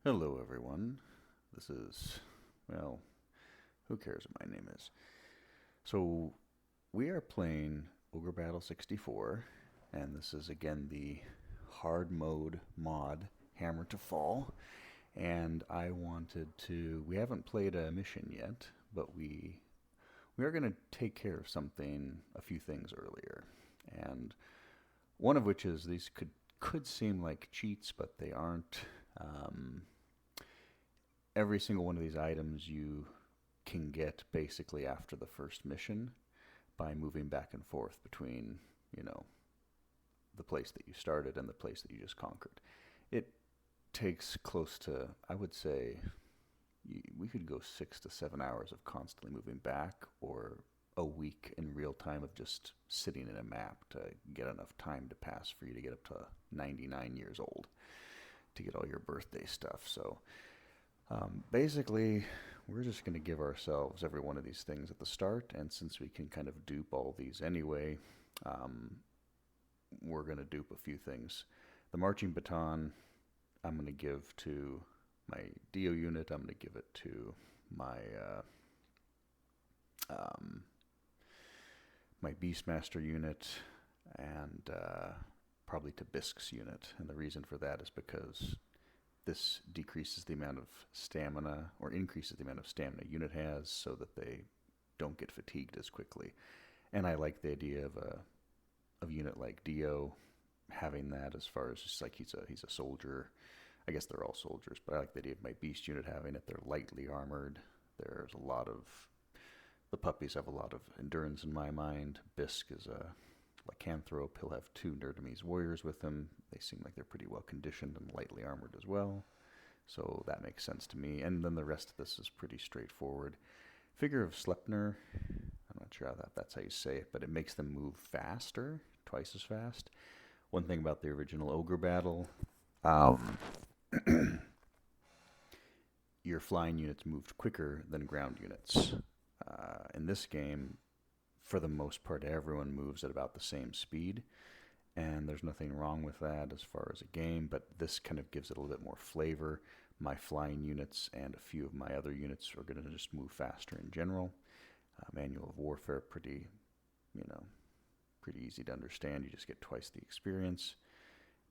Hello, everyone. This is, well, who cares what my name is? So, we are playing OB64, and this is again the hard mode mod, Hammer to Fall. And I wanted to, we haven't played a mission yet, but we are going to take care of something, a few things earlier. And one of which is these could seem like cheats, but they aren't. Um, every single one of these items you can get basically after the first mission by moving back and forth between, you know, the place that you started and the place that you just conquered. It takes close to, I would say, we could go 6 to 7 hours of constantly moving back, or a week in real time of just sitting in a map to get enough time to pass for you to get up to 99 years old to get all your birthday stuff. So basically, we're just going to give ourselves every one of these things at the start, and since we can kind of dupe all these anyway, um, we're going to dupe a few things. The marching baton, I'm going to give to my Dio unit. I'm going to give it to my um, my Beastmaster unit, and probably to Bisk's unit. And the reason for that is because this decreases the amount of stamina, or increases the amount of stamina a unit has, so that they don't get fatigued as quickly. And I like the idea of a unit like Dio having that, as far as just like he's a soldier. I guess they're all soldiers, but I like the idea of my Beast unit having it. They're lightly armored. There's a lot of the puppies have a lot of endurance in my mind. Bisk is a lycanthrope. He'll have two Nerdamese warriors with him. They seem like they're pretty well conditioned and lightly armored as well. So that makes sense to me. And then the rest of this is pretty straightforward. Figure of Sleipnir, I'm not sure that's how you say it, but it makes them move faster, twice as fast. One thing about the original Ogre battle, um, your flying units moved quicker than ground units. In this game, for the most part, everyone moves at about the same speed, and there's nothing wrong with that as far as a game, but this kind of gives it a little bit more flavor. My flying units and a few of my other units are going to just move faster in general. Manual of Warfare, pretty easy to understand. You just get twice the experience.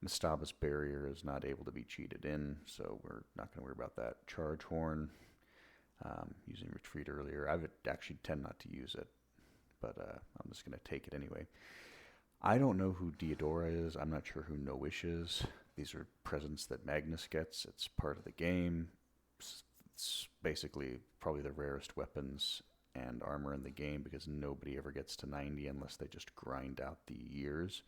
Mastaba's Barrier is not able to be cheated in, so we're not going to worry about that. Charge Horn, using Retreat earlier. I would actually tend not to use it, but I'm just going to take it anyway. I don't know who Diodora is. I'm not sure who No Wish is. These are presents that Magnus gets. It's part of the game. It's basically probably the rarest weapons and armor in the game, because nobody ever gets to 90 unless they just grind out the years.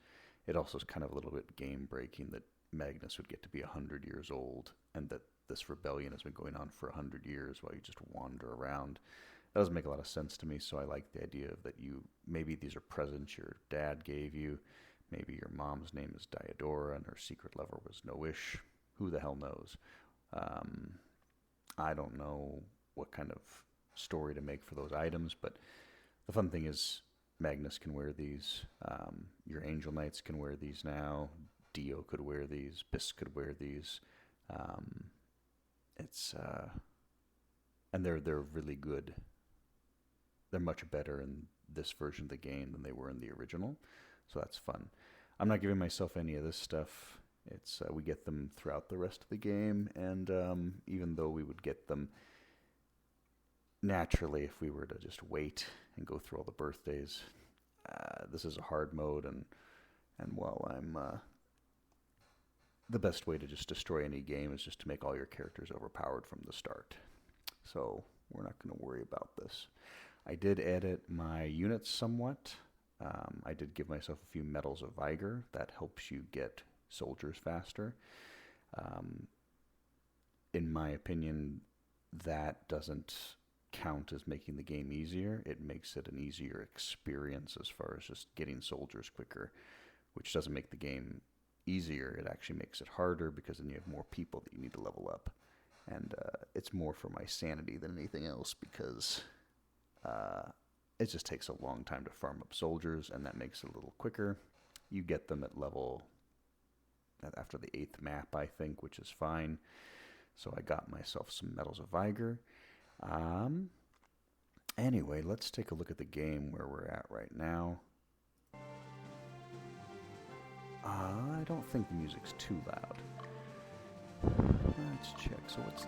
It also is kind of a little bit game breaking that Magnus would get to be 100 years old, and that this rebellion has been going on for 100 years while you just wander around. That doesn't make a lot of sense to me, so I like the idea of that maybe these are presents your dad gave you. Maybe your mom's name is Diodora and her secret lover was No Wish. Who the hell knows? I don't know what kind of story to make for those items, but the fun thing is Magnus can wear these. Your Angel Knights can wear these now. Dio could wear these. Bisk could wear these. It's and they're really good. They're much better in this version of the game than they were in the original, so that's fun. I'm not giving myself any of this stuff. It's we get them throughout the rest of the game, and even though we would get them naturally if we were to just wait and go through all the birthdays, this is a hard mode, and while I'm the best way to just destroy any game is just to make all your characters overpowered from the start. So we're not going to worry about this. I did edit my units somewhat. I did give myself a few Medals of Vigor. That helps you get soldiers faster. In my opinion, that doesn't count as making the game easier. It makes it an easier experience as far as just getting soldiers quicker, which doesn't make the game easier. It actually makes it harder, because then you have more people that you need to level up. And it's more for my sanity than anything else, because it just takes a long time to farm up soldiers, and that makes it a little quicker. You get them at level after the 8th map, I think, which is fine. So I got myself some Medals of Vigor. Anyway, let's take a look at the game where we're at right now. I don't think the music's too loud. Let's check. So what's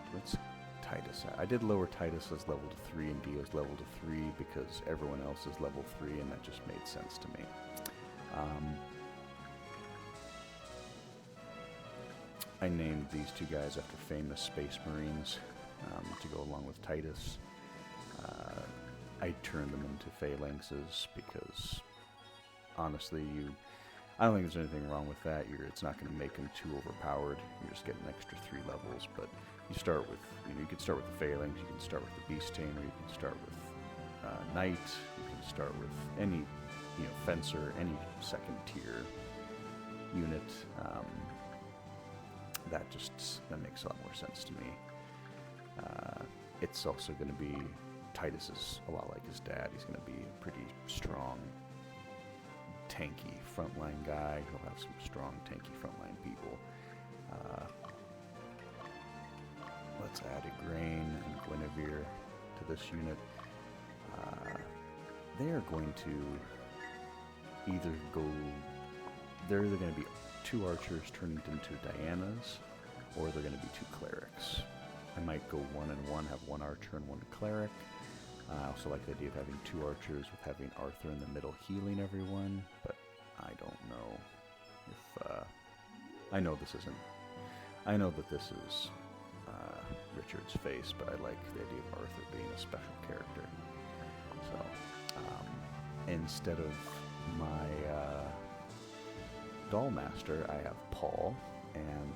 Titus at? I did lower Titus's level to 3 and Dio's level to 3 because everyone else is level 3, and that just made sense to me. I named these two guys after famous space marines to go along with Titus. I turned them into phalanxes because, honestly, I don't think there's anything wrong with that. It's not going to make them too overpowered. You're just getting an extra 3 levels, but you start with, you can start with the phalanx, you can start with the beast tamer, you can start with knight, you can start with any, fencer, any second tier unit. That makes a lot more sense to me. It's also going to be, Titus is a lot like his dad. He's going to be a pretty strong, tanky frontline guy. He'll have some strong, tanky frontline people. Let's add Igraine and Guinevere to this unit. They are going to either go... They're either going to be 2 archers turned into Dianas, or they're going to be 2 clerics. I might go 1 and 1, have 1 archer and 1 cleric. I also like the idea of having 2 archers with having Arthur in the middle healing everyone, but I don't know if... I know this isn't... I know that this is Richard's face, but I like the idea of Arthur being a special character. So, instead of my Dollmaster, I have Paul, and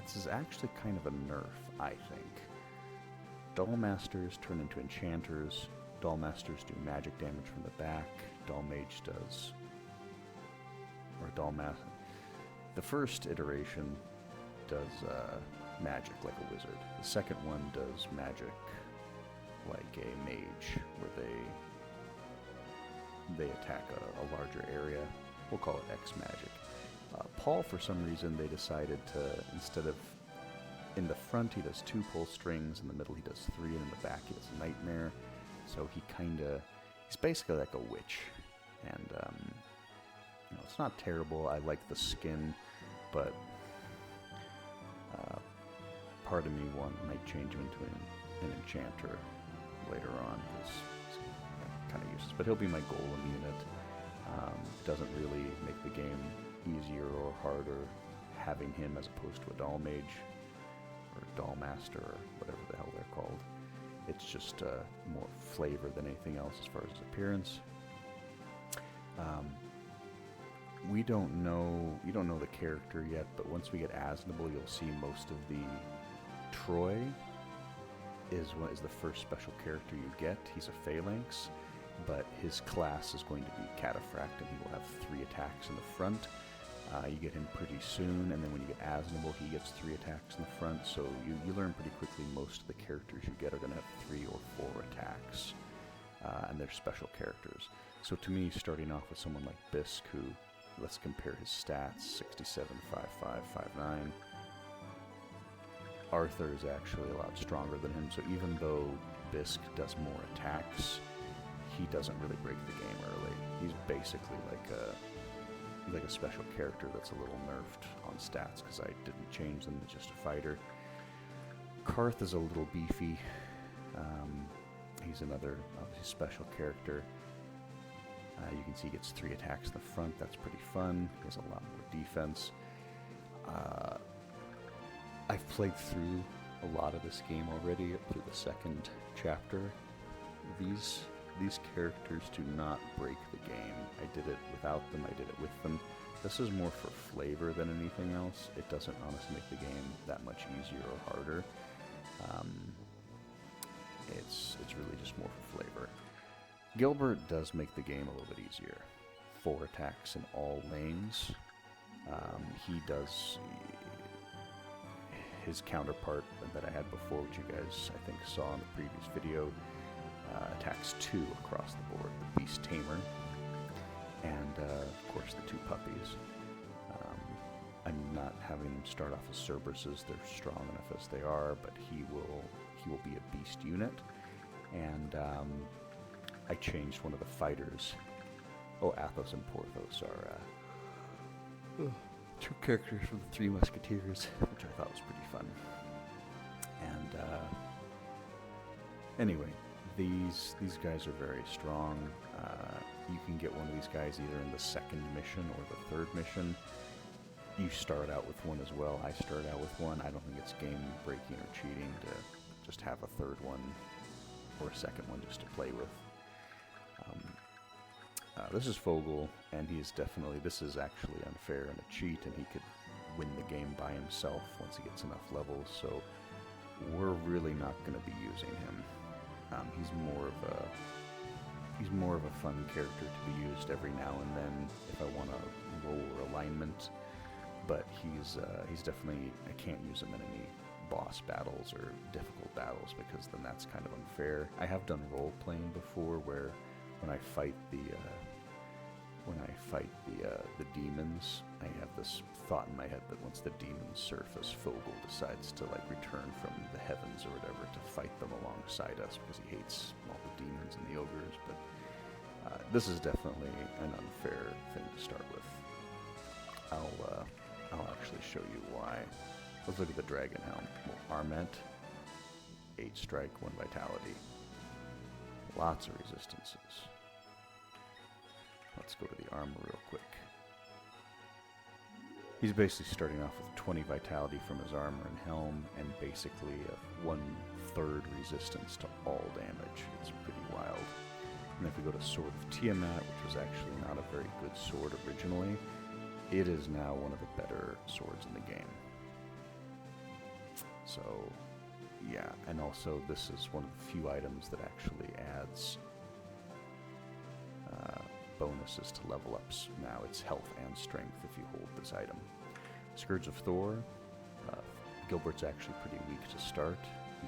this is actually kind of a nerf, I think. Dollmasters turn into enchanters. Dollmasters do magic damage from the back. Dollmage does... Or Dollmaster... The first iteration does magic like a wizard. The second one does magic like a mage, where they attack a larger area. We'll call it X-magic. Paul, for some reason, they decided to, instead of in the front he does 2 pull strings, in the middle he does 3, and in the back he does Nightmare. So he's basically like a witch. And, it's not terrible. I like the skin, but part of me might change him into an enchanter later on, because it's kind of useless. But he'll be my golem unit. Doesn't really make the game easier or harder having him as opposed to a doll mage or dollmaster or whatever the hell they're called. It's just more flavor than anything else as far as appearance. You don't know the character yet, but once we get Aznable, you'll see most of the Troy is the first special character you get. He's a phalanx, but his class is going to be Cataphract, and he will have 3 attacks in the front. You get him pretty soon, and then when you get Aznable, he gets 3 attacks in the front, so you learn pretty quickly most of the characters you get are going to have 3 or 4 attacks, and they're special characters. So to me, starting off with someone like Bisk, who, let's compare his stats, 67, 5'5", 5'9". Arthur is actually a lot stronger than him, so even though Bisk does more attacks, he doesn't really break the game early. He's basically like a special character that's a little nerfed on stats because I didn't change them. He's just a fighter. Karth is a little beefy. He's another obviously special character. You can see he gets 3 attacks in the front. That's pretty fun. He has a lot more defense. I've played through a lot of this game already, up through the 2nd chapter. These characters do not break the game. I did it without them, I did it with them. This is more for flavor than anything else. It doesn't honestly make the game that much easier or harder. It's really just more for flavor. Gilbert does make the game a little bit easier. 4 attacks in all lanes. He does... His counterpart that I had before, which you guys, I think, saw in the previous video, attacks 2 across the board. The Beast Tamer, and, of course, the 2 puppies. I'm not having them start off as Cerberuses. They're strong enough as they are, but he will be a beast unit. And I changed one of the fighters. Oh, Athos and Porthos are two characters from the Three Musketeers, which I thought was pretty fun. And anyway, these guys are very strong. You can get one of these guys either in the second mission or the third mission. You start out with one as well. I started out with one. I don't think it's game breaking or cheating to just have a third one or a second one just to play with. This is Fogel, and this is actually unfair and a cheat, and he could win the game by himself once he gets enough levels, so we're really not going to be using him. He's more of a fun character to be used every now and then if I want to roll alignment, but he's definitely, I can't use him in any boss battles or difficult battles because then that's kind of unfair. I have done role playing before where when I fight the demons, I have this thought in my head that once the demons surface, Fogel decides to like return from the heavens or whatever to fight them alongside us because he hates all the demons and the ogres. But this is definitely an unfair thing to start with. I'll actually show you why. Let's look at the dragon helm. Well, Arment, 8 strike, 1 vitality. Lots of resistances. Let's go to the armor real quick. He's basically starting off with 20 vitality from his armor and helm, and basically a 1/3 resistance to all damage. It's pretty wild. And if we go to Sword of Tiamat, which was actually not a very good sword originally, it is now one of the better swords in the game. So, yeah, and also this is one of the few items that actually adds bonuses to level ups. Now it's health and strength if you hold this item. Scourge of Thor. Gilbert's actually pretty weak to start.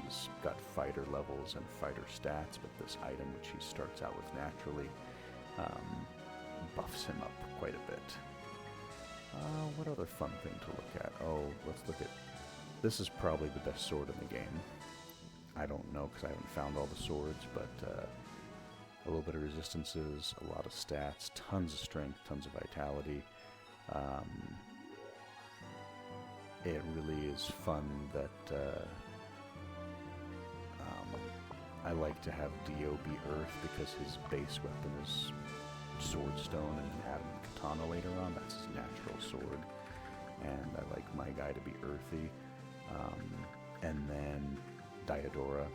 He's got fighter levels and fighter stats, but this item, which he starts out with naturally, buffs him up quite a bit. What other fun thing to look at? Oh, let's look at... This is probably the best sword in the game. I don't know because I haven't found all the swords, but a little bit of resistances, a lot of stats, tons of strength, tons of vitality. It really is fun that I like to have Dio be Earth because his base weapon is Swordstone, and then Adam and Katana later on. That's his natural sword. And I like my guy to be earthy. And then Diodora,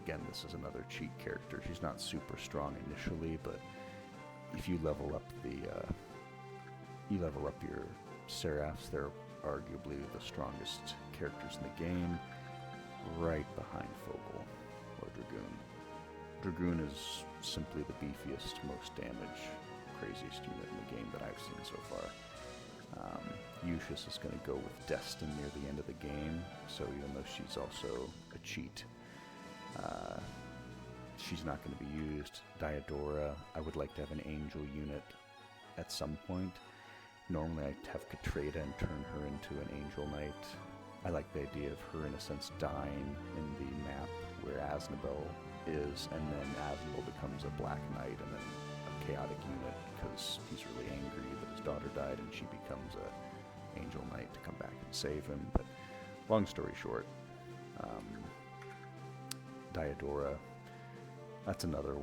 again, this is another cheat character. She's not super strong initially, but if you level up your Seraphs, they're arguably the strongest characters in the game, right behind Fogel or Dragoon. Dragoon is simply the beefiest, most damage, craziest unit in the game that I've seen so far. Lucius is going to go with Destin near the end of the game, so even though she's also a cheat, she's not going to be used. Diodora, I would like to have an angel unit at some point. Normally I'd have Katreda and turn her into an angel knight. I like the idea of her, in a sense, dying in the map where Aznabel is, and then Aznabel becomes a black knight and then a chaotic unit because he's really angry that his daughter died, and she becomes a angel knight to come back and save him. But long story short, Diodora, that's another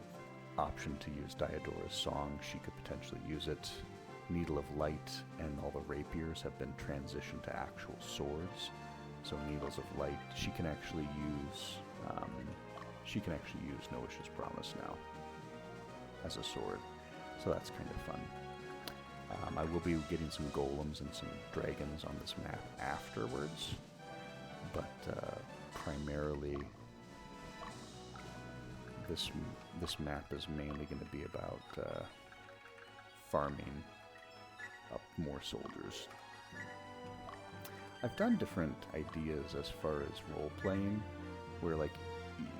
option to use Diodora's song. She could potentially use it. Needle of Light and all the rapiers have been transitioned to actual swords. So Needles of Light, she can actually use Noish's Promise now as a sword. So that's kind of fun. I will be getting some golems and some dragons on this map afterwards, but primarily this map is mainly going to be about farming up more soldiers. I've done different ideas as far as role-playing, where like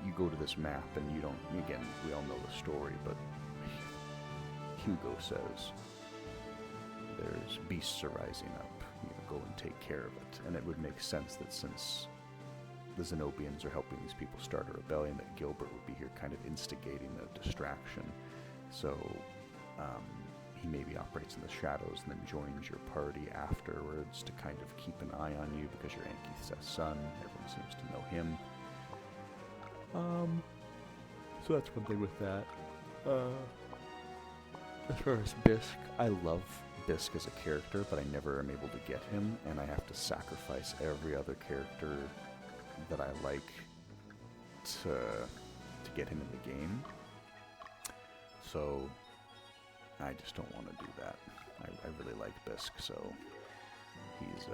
you go to this map and you don't, again, we all know the story, but Hugo says there's beasts are rising up, go and take care of it. And it would make sense that since the Zenobians are helping these people start a rebellion, that Gilbert would be here kind of instigating a distraction. So he maybe operates in the shadows and then joins your party afterwards to kind of keep an eye on you because you're Ankith's son. Everyone seems to know him. So that's one thing with that. As far as Bisk, I love Bisk as a character, but I never am able to get him, and I have to sacrifice every other character that I like to get him in the game. So I just don't want to do that. I really like Bisk, so he's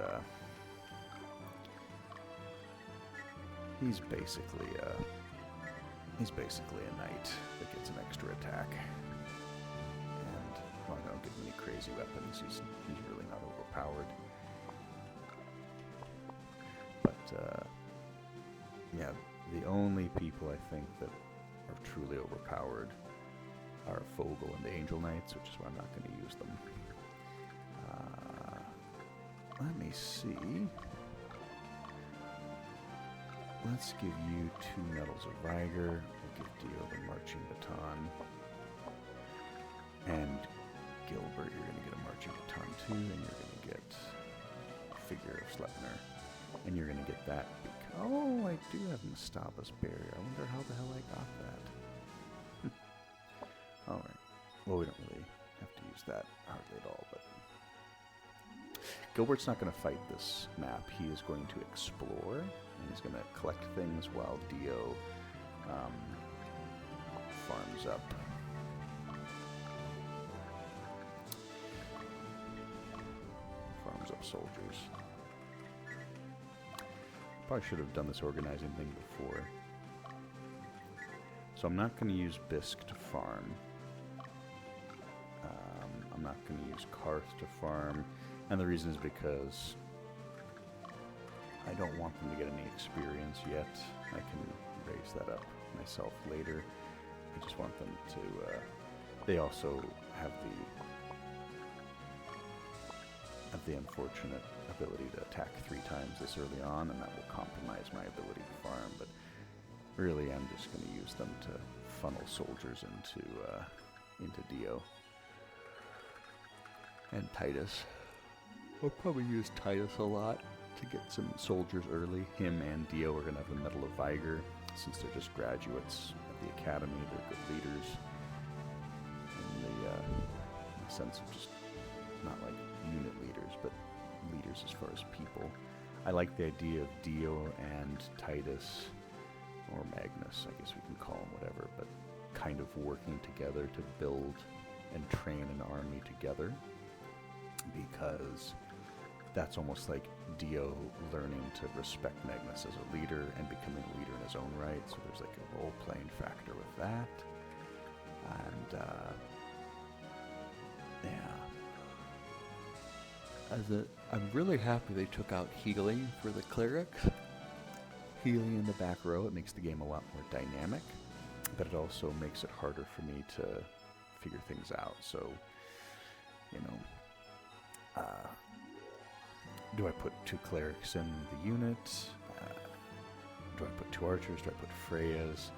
basically a knight that gets an extra attack. And well, I don't give him any crazy weapons. He's really not overpowered. But yeah, the only people I think that are truly overpowered are Fogel and the Angel Knights, which is why I'm not going to use them. Let me see. Let's give you 2 Medals of Vigor. We'll give Dio the Marching Baton. And Gilbert, you're going to get a Marching Baton too, and you're going to get Figure of Sleipnir. And you're going to get that because... Oh, I do have Mastaba's Barrier. I wonder how the hell I got that. Alright. Well, we don't really have to use that hardly at all, but... Gilbert's not going to fight this map. He is going to explore, and he's going to collect things while Dio farms up. Soldiers. Probably should have done this organizing thing before. So I'm not going to use Bisk to farm. I'm not going to use Karth to farm. And the reason is because I don't want them to get any experience yet. I can raise that up myself later. I just want them to... they also have the unfortunate ability to attack 3 times this early on, and that will compromise my ability to farm, but really I'm just going to use them to funnel soldiers into Dio. And Titus. I'll probably use Titus a lot to get some soldiers early. Him and Dio are going to have the Medal of Vigor. Since they're just graduates at the academy, they're good leaders. In the sense of just not like unit leaders, but leaders as far as people. I like the idea of Dio and Titus, or Magnus, I guess we can call him whatever, but kind of working together to build and train an army together, because that's almost like Dio learning to respect Magnus as a leader and becoming a leader in his own right, so there's like a role-playing factor with that. And yeah. I'm really happy they took out healing for the clerics. Healing in the back row, it makes the game a lot more dynamic, but it also makes it harder for me to figure things out. So, you know, do I put 2 clerics in the unit? Do I put 2 archers? Do I put Freyas?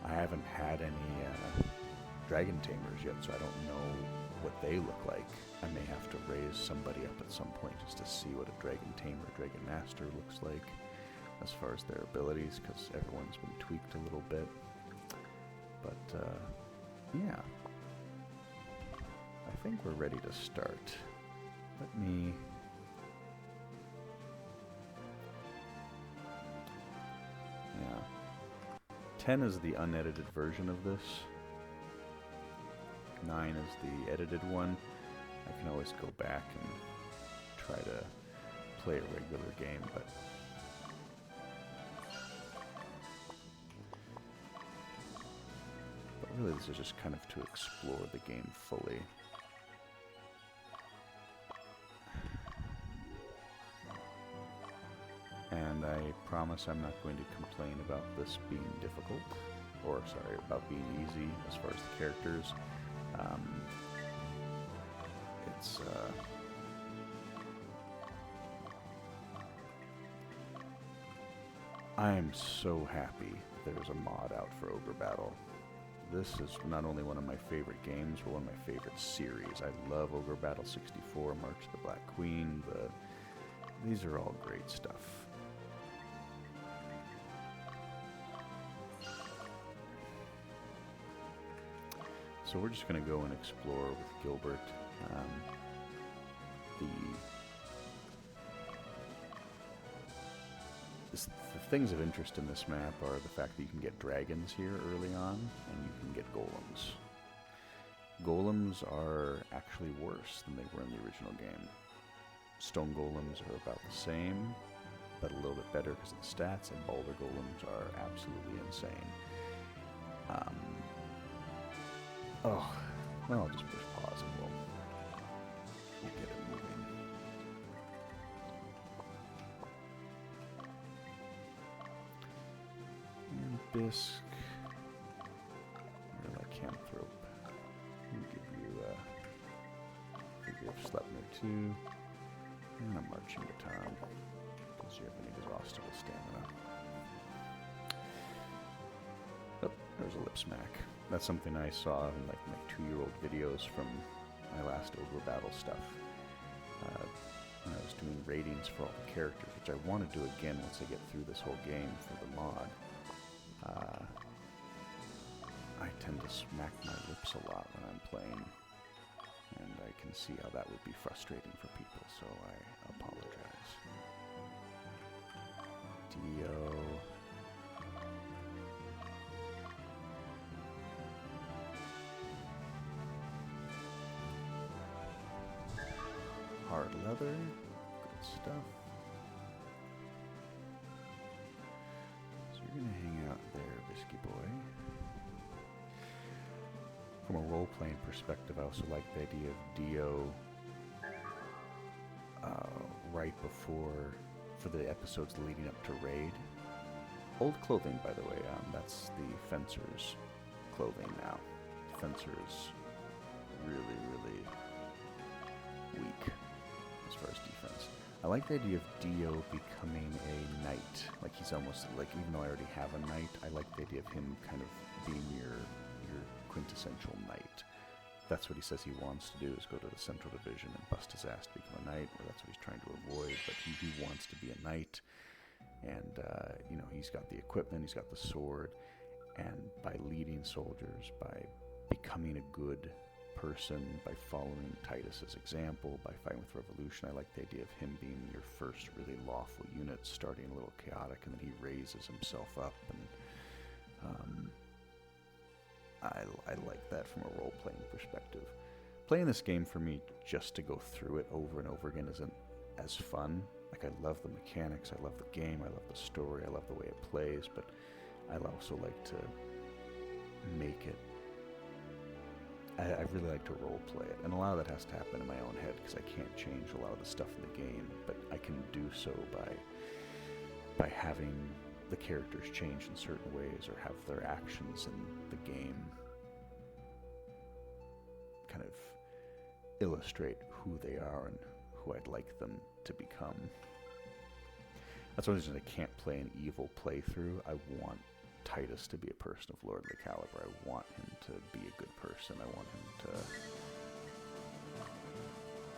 I haven't had any dragon tamers yet, so I don't know what they look like. I may have to raise somebody up at some point just to see what a dragon tamer, dragon master looks like as far as their abilities, because everyone's been tweaked a little bit. But yeah, I think we're ready to start. Let me... Yeah. 10 is the unedited version of this. 9 is the edited one. I can always go back and try to play a regular game, but really this is just kind of to explore the game fully. And I promise I'm not going to complain about this being difficult, or sorry, about being easy as far as the characters. I am so happy there's a mod out for Ogre Battle. This is not only one of my favorite games, but one of my favorite series. I love Ogre Battle 64, March of the Black Queen. These are all great stuff. So we're just going to go and explore with Gilbert. The things of interest in this map are the fact that you can get dragons here early on, and you can get golems. Golems are actually worse than they were in the original game. Stone golems are about the same, but a little bit better because of the stats, and boulder golems are absolutely insane. Well, I'll just push pause and we'll get it moving. And Bisque. Or Lycanthrope. We'll give you a figure of Sleipnir 2. And a marching baton. Because you have an inexhaustible stamina. Oh, there's a lip smack. That's something I saw in like my 2-year-old videos from my last Ogre Battle stuff. When I was doing ratings for all the characters, which I want to do again once I get through this whole game for the mod. I tend to smack my lips a lot when I'm playing, and I can see how that would be frustrating for people, so I apologize. Dio. Hard leather, good stuff. So you're gonna hang out there, Bisky boy. From a role-playing perspective, I also like the idea of Dio right before, for the episodes leading up to Raid. Old clothing, by the way, that's the Fencer's clothing now. Fencer is really, really weak as far as defense. I like the idea of Dio becoming a knight. Like he's almost like, even though I already have a knight, I like the idea of him kind of being your quintessential knight. That's what he says he wants to do, is go to the Central Division and bust his ass to become a knight, or that's what he's trying to avoid, but he wants to be a knight. And, you know, he's got the equipment, he's got the sword, and by leading soldiers, by becoming a good person, by following Titus's example, by fighting with Revolution, I like the idea of him being your first really lawful unit, starting a little chaotic, and then he raises himself up, and I like that from a role-playing perspective. Playing this game for me just to go through it over and over again isn't as fun. Like, I love the mechanics, I love the game, I love the story, I love the way it plays, but I also like to make it. I really like to role-play it, and a lot of that has to happen in my own head because I can't change a lot of the stuff in the game, but I can do so by having the characters change in certain ways or have their actions in the game kind of illustrate who they are and who I'd like them to become. That's one reason I can't play an evil playthrough. I want Titus to be a person of lordly caliber. I want him to be a good person. I want him to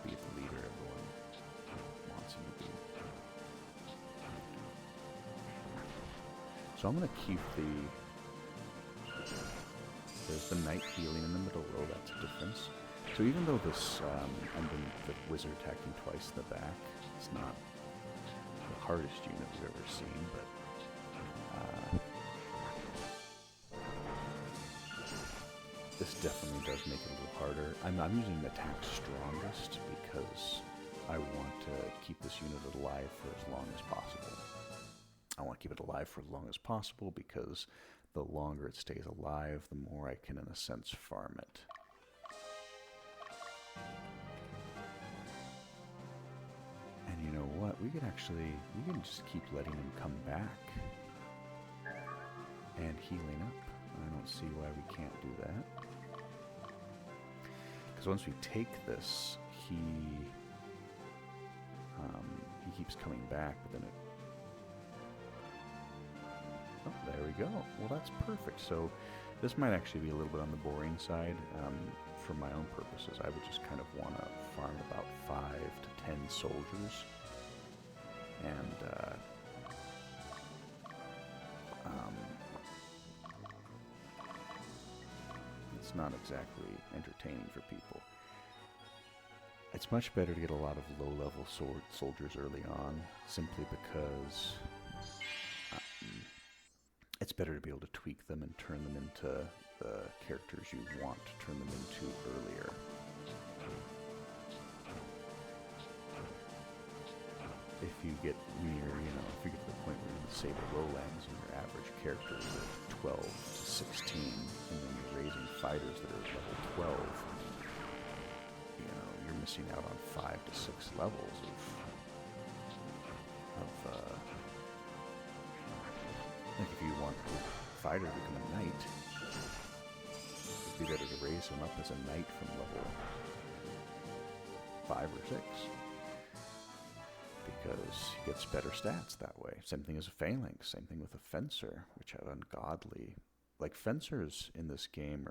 be the leader everyone wants him to be. So I'm going to keep there's the knight healing in the middle row, that's a difference. So even though this, I'm doing the wizard attacking twice in the back, it's not the hardest unit we've ever seen, but this definitely does make it a little harder. I'm using the attack strongest because I want to keep this unit alive for as long as possible. I want to keep it alive for as long as possible because the longer it stays alive, the more I can, in a sense, farm it. And you know what? We can just keep letting him come back and healing up. I don't see why we can't do that. Because once we take this, he keeps coming back, but then go. Well, that's perfect. So this might actually be a little bit on the boring side. For my own purposes, I would just kind of want to farm about 5 to 10 soldiers. And it's not exactly entertaining for people. It's much better to get a lot of low-level soldiers early on, simply because it's better to be able to tweak them and turn them into the characters you want to turn them into earlier. If you get near, if you get to the point where you're in the Saber Lowlands and your average character is at 12 to 16, and then you're raising fighters that are level 12, you're missing out on 5 to 6 levels of like if you want a fighter to become a knight, it'd be better to raise him up as a knight from level 5 or 6. Because he gets better stats that way. Same thing as a phalanx, same thing with a fencer, which have ungodly... Like, fencers in this game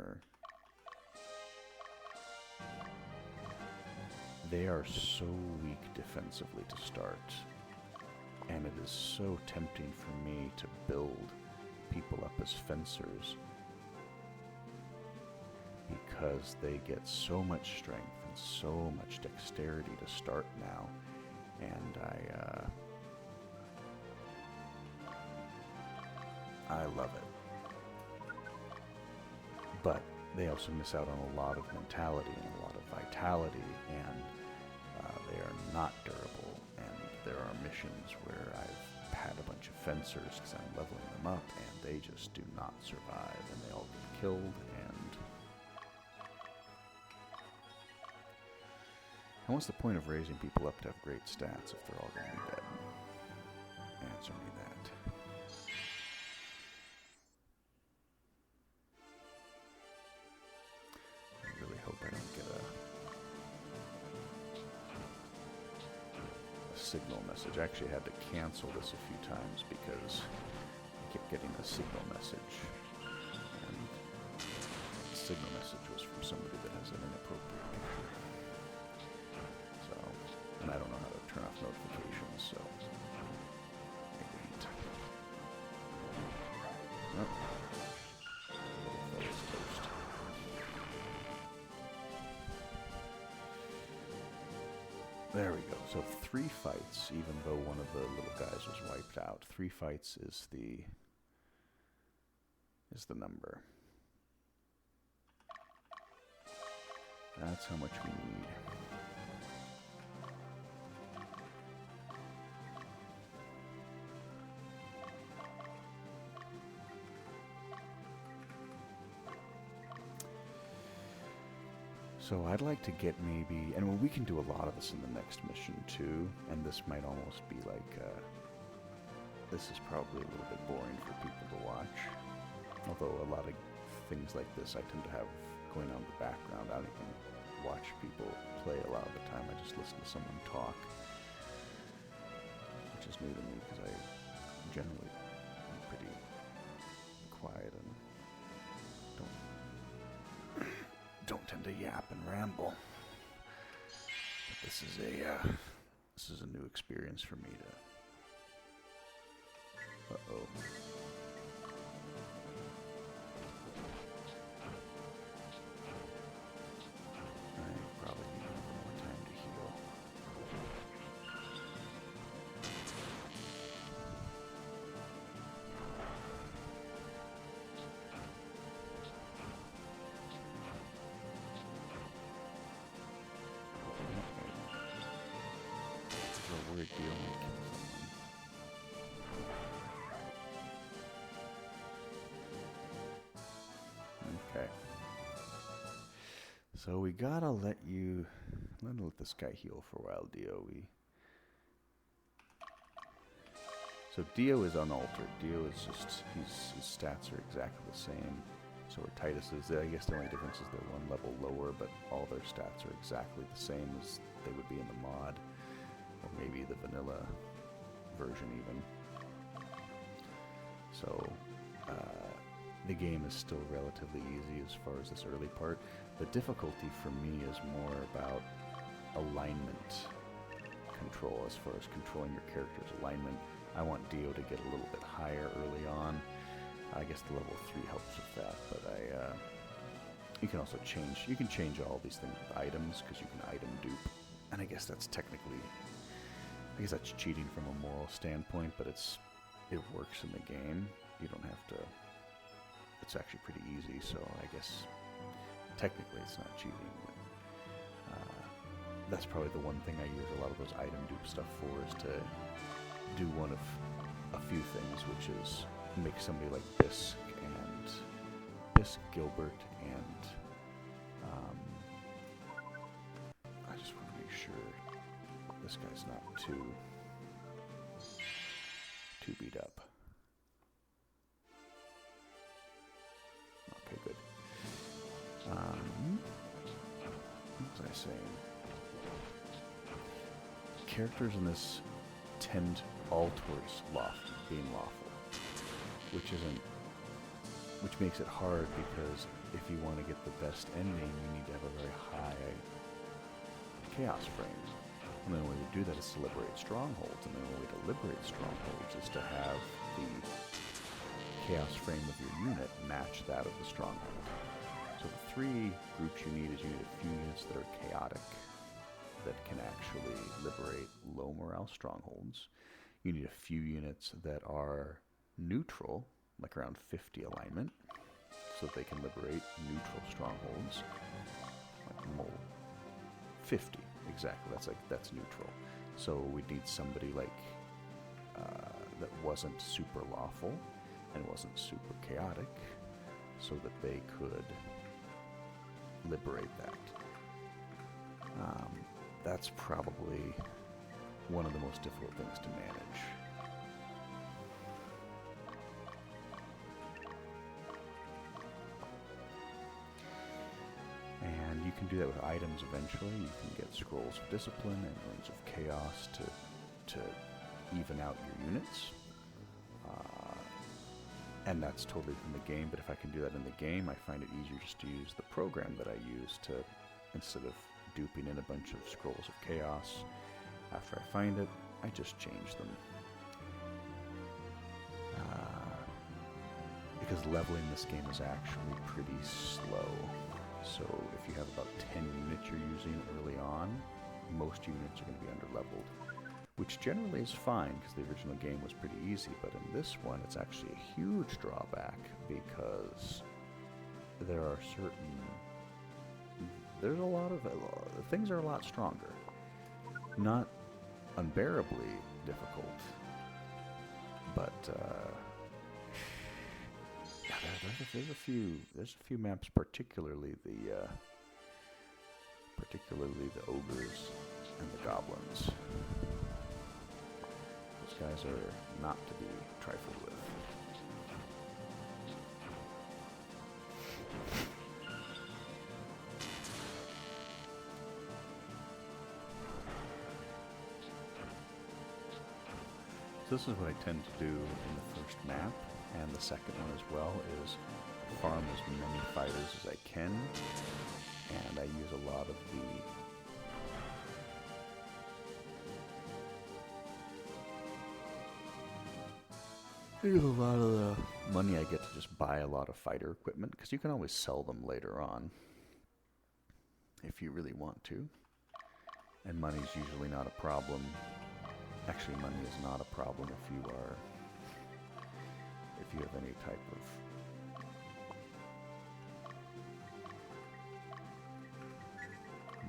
they are so weak defensively to start. And it is so tempting for me to build people up as fencers because they get so much strength and so much dexterity to start now. And I love it. But they also miss out on a lot of mentality and a lot of vitality, and they are not durable. And there are missions where I've had a bunch of fencers because I'm leveling them up, and they just do not survive, and they all get killed. And what's the point of raising people up to have great stats if they're all going to be dead? Answer me that. I really hope I don't get a signal message. I actually had to cancel this a few times because I kept getting a signal message. And the signal message was from somebody that has an inappropriate picture. And I don't know how to turn off notifications, so I didn't. Oh. That was toast. There we go. So 3 fights, even though one of the little guys was wiped out. 3 fights is the number. That's how much we need. So I'd like to get maybe, and we can do a lot of this in the next mission too, and this might almost be like, this is probably a little bit boring for people to watch. Although a lot of things like this I tend to have going on in the background. I don't even watch people play a lot of the time. I just listen to someone talk, which is new to me because I generally am pretty quiet and don't tend to yap and ramble. But this is a new experience for me to. Uh-oh. I probably need a little more time to heal. Weird deal making someone. Okay. So we gotta let this guy heal for a while, Dio. So Dio is unaltered. Dio is just, his stats are exactly the same. So are Titus's. I guess the only difference is they're 1 level lower, but all their stats are exactly the same as they would be in the mod. Or maybe the vanilla version even. So the game is still relatively easy as far as this early part. The difficulty for me is more about alignment control, as far as controlling your character's alignment. I want Dio to get a little bit higher early on. I guess the level 3 helps with that, but you can also change, all these things with items, because you can item dupe. And I guess that's technically, that's cheating from a moral standpoint, but it works in the game. You don't have to, it's actually pretty easy, so I guess technically it's not cheating. But, that's probably the one thing I use a lot of those item dupe stuff for, is to do one of a few things, which is make somebody like Bisk Gilbert, and I just want to make sure this guy's not too beat up. Okay, good. What was I saying? Characters in this tend all towards being lawful, which makes it hard, because if you want to get the best ending, you need to have a very high chaos frame. And the only way to do that is to liberate strongholds, and the only way to liberate strongholds is to have the chaos frame of your unit match that of the stronghold. So the 3 groups you need is you need a few units that are chaotic, that can actually liberate low morale strongholds. You need a few units that are neutral, like around 50 alignment, so that they can liberate neutral strongholds. Like 50, exactly. That's neutral. So we'd need somebody like that wasn't super lawful and wasn't super chaotic, so that they could liberate that. That's probably one of the most difficult things to manage. And you can do that with items eventually. You can get scrolls of discipline and rings of chaos to even out your units. And that's totally from the game, but if I can do that in the game, I find it easier just to use the program that I use to, instead of duping in a bunch of scrolls of chaos. After I find it, I just change them. Because leveling this game is actually pretty slow. So if you have about 10 units you're using early on, most units are going to be under-leveled. Which generally is fine, because the original game was pretty easy, but in this one it's actually a huge drawback, because there are things are a lot stronger. Not unbearably difficult, but there's a few maps, particularly the ogres and the goblins. Those guys are not to be trifled with. So this is what I tend to do in the first map, and the second one as well, is farm as many fighters as I can, and I use a lot of the money I get to just buy a lot of fighter equipment, because you can always sell them later on if you really want to. And money's usually not a problem. Actually, money is not a problem if you have any type of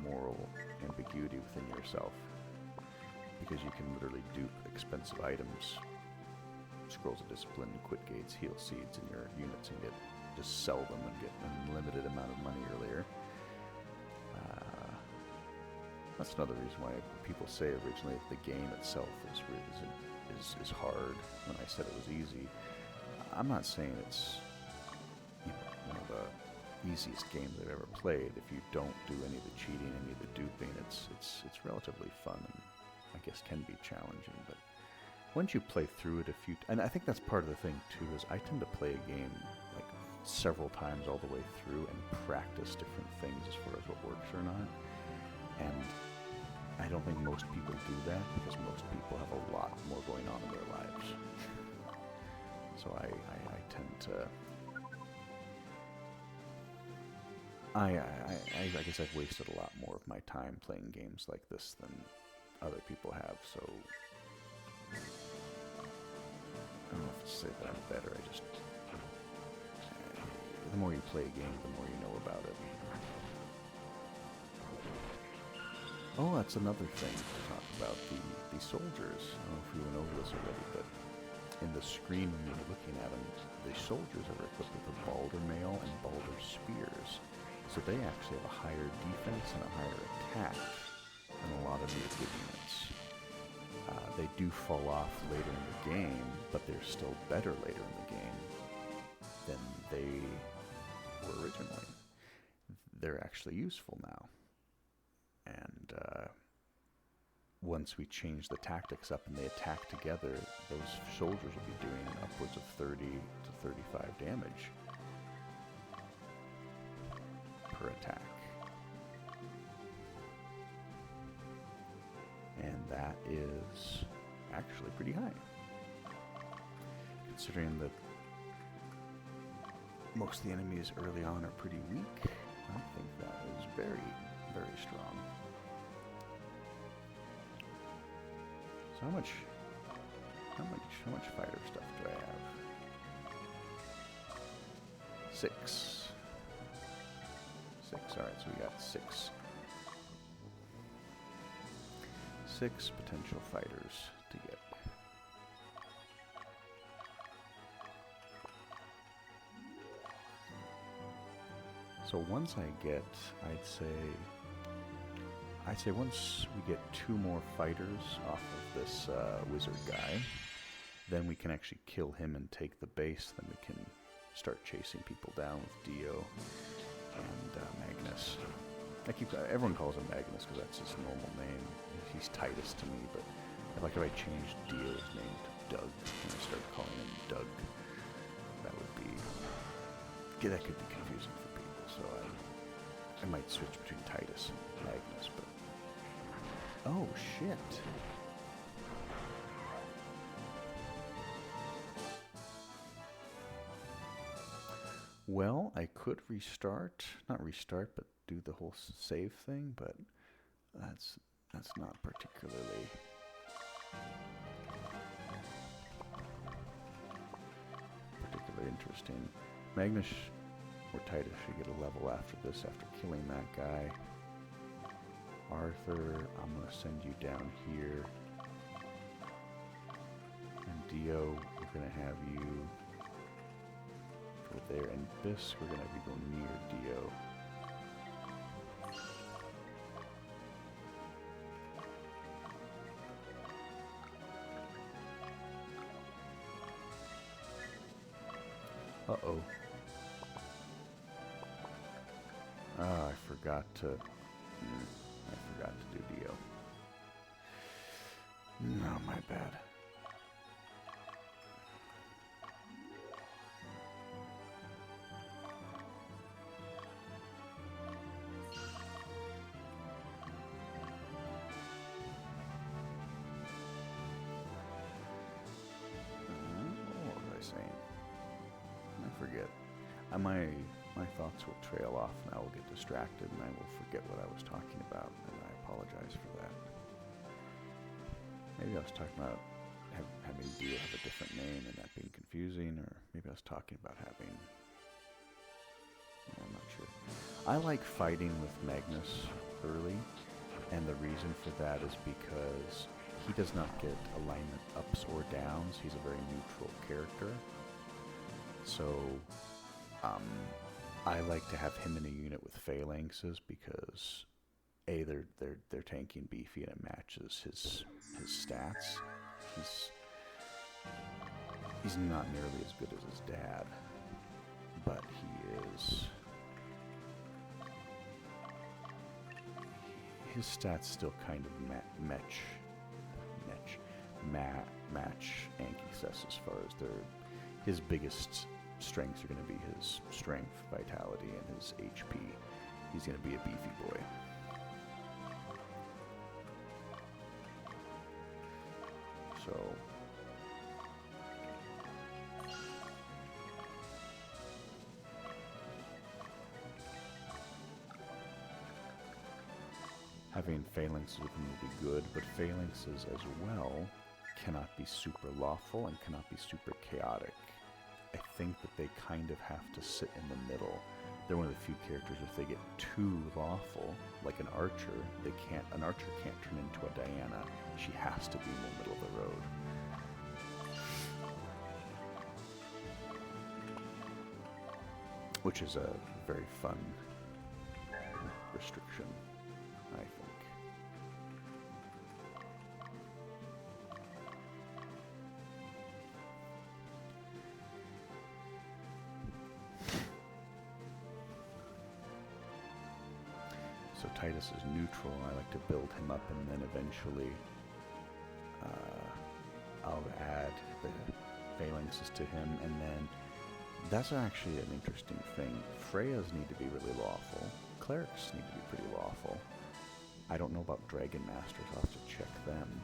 moral ambiguity within yourself, because you can literally dupe expensive items, scrolls of discipline, quit gates, heal seeds in your units, and just sell them and get an unlimited amount of money earlier. That's another reason why people say originally that the game itself is hard, when I said it was easy. I'm not saying it's one of the easiest games I've ever played. If you don't do any of the cheating, any of the duping, it's relatively fun, and I guess can be challenging, but once you play through it a few, and I think that's part of the thing too, is I tend to play a game like several times all the way through and practice different things as far as what works or not. And I don't think most people do that because most people have a lot more going on in their lives. So I tend to, I guess I've wasted a lot more of my time playing games like this than other people have, so I don't know if to say that I'm better, the more you play a game, the more you know about it. Oh, that's another thing to talk about, the soldiers. I don't know if we went over this already, but in the screen when you're looking at them, the soldiers are equipped with a Balder mail and Balder spears. So they actually have a higher defense and a higher attack than a lot of your good units. They do fall off later in the game, but they're still better later in the game than they were originally. They're actually useful now. And once we change the tactics up and they attack together, those soldiers will be doing upwards of 30 to 35 damage per attack. And that is actually pretty high, considering that most of the enemies early on are pretty weak. I think that is very, very strong. So how much fighter stuff do I have? 6. Alright, so we got 6 potential fighters to get. So once I get, I'd say once we get 2 more fighters off of this wizard guy, then we can actually kill him and take the base. Then we can start chasing people down with Dio and Magnus. Everyone calls him Magnus because that's his normal name. He's Titus to me, but if I changed Dio's name to Doug and I started calling him Doug, that could be confusing for people. So I might switch between Titus and Magnus, but oh shit. Well, I could not restart, but do the whole save thing, but that's not particularly interesting. Magnus or Titus should get a level after this, after killing that guy. Arthur, I'm going to send you down here. And Dio, we're going to have you go there. And Biss, we're going to have you go near Dio. Uh-oh. Ah, I forgot to do Dio. No, my bad. What was I saying? I forget. My thoughts will trail off and I will get distracted and I will forget what I was talking about, and I apologize for that. Maybe I was talking about having Dio have a different name and that being confusing, or maybe I was talking about having... I'm not sure. I like fighting with Magnus early, and the reason for that is because he does not get alignment ups or downs. He's a very neutral character. So, I like to have him in a unit with phalanxes because A, they're tanky and beefy, and it matches his stats. He's not nearly as good as his dad, but his stats still kind of match Anchises as far as his biggest strengths are going to be his strength, vitality, and his HP. He's going to be a beefy boy. So having phalanxes with him will be good, but phalanxes as well cannot be super lawful and cannot be super chaotic. I think that they kind of have to sit in the middle. They're one of the few characters, if they get too lawful, like an archer, an archer can't turn into a Diana. She has to be in the middle of the road. Which is a very fun restriction, I think. So Titus is neutral. I like to build him up, and then eventually I'll add the phalanxes to him, and then that's actually an interesting thing. Freyas need to be really lawful. Clerics need to be pretty lawful. I don't know about Dragon Masters. I'll have to check them.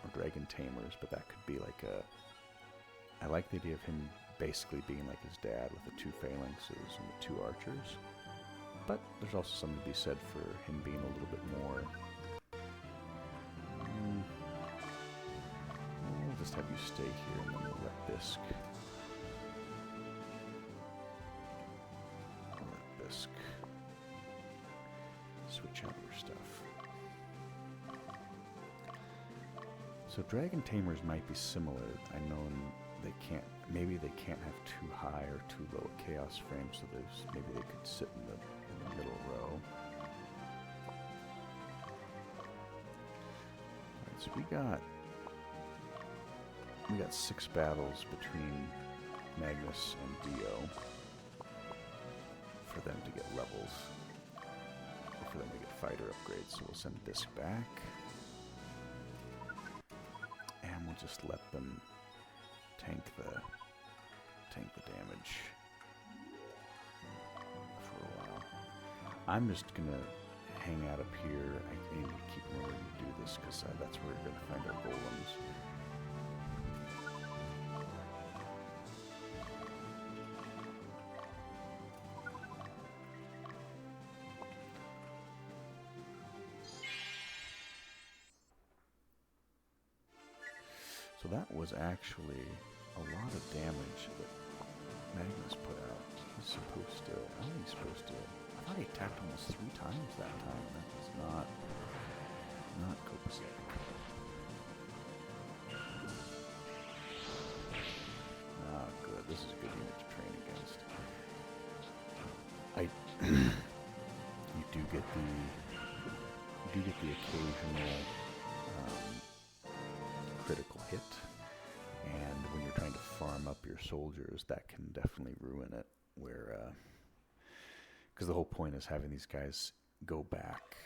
Or Dragon Tamers, but that could be like I like the idea of him basically being like his dad with the 2 phalanxes and the 2 archers. But there's also something to be said for him being a little bit more... We'll just have you stay here and then we'll let Bisque... switch out your stuff. So Dragon Tamers might be similar. I know maybe they can't have too high or too low a chaos frame, so maybe they could sit in the middle row. Alright, so we got 6 battles between Magnus and Dio for them to get levels. For them to get fighter upgrades, so we'll send this back, and we'll just let them tank the damage for a while. I'm just gonna hang out up here. I need to keep remembering to do this because that's where we're gonna find our golems. So that was actually a lot of damage that Magnus put out. He's supposed to... I don't think he's supposed to... I thought he attacked almost 3 times that time. That was not copacetic. Ah, good. This is a good unit to train against. You do get the occasional critical hit, and when you're trying to farm up your soldiers, that can definitely ruin it. Because the whole point is having these guys go back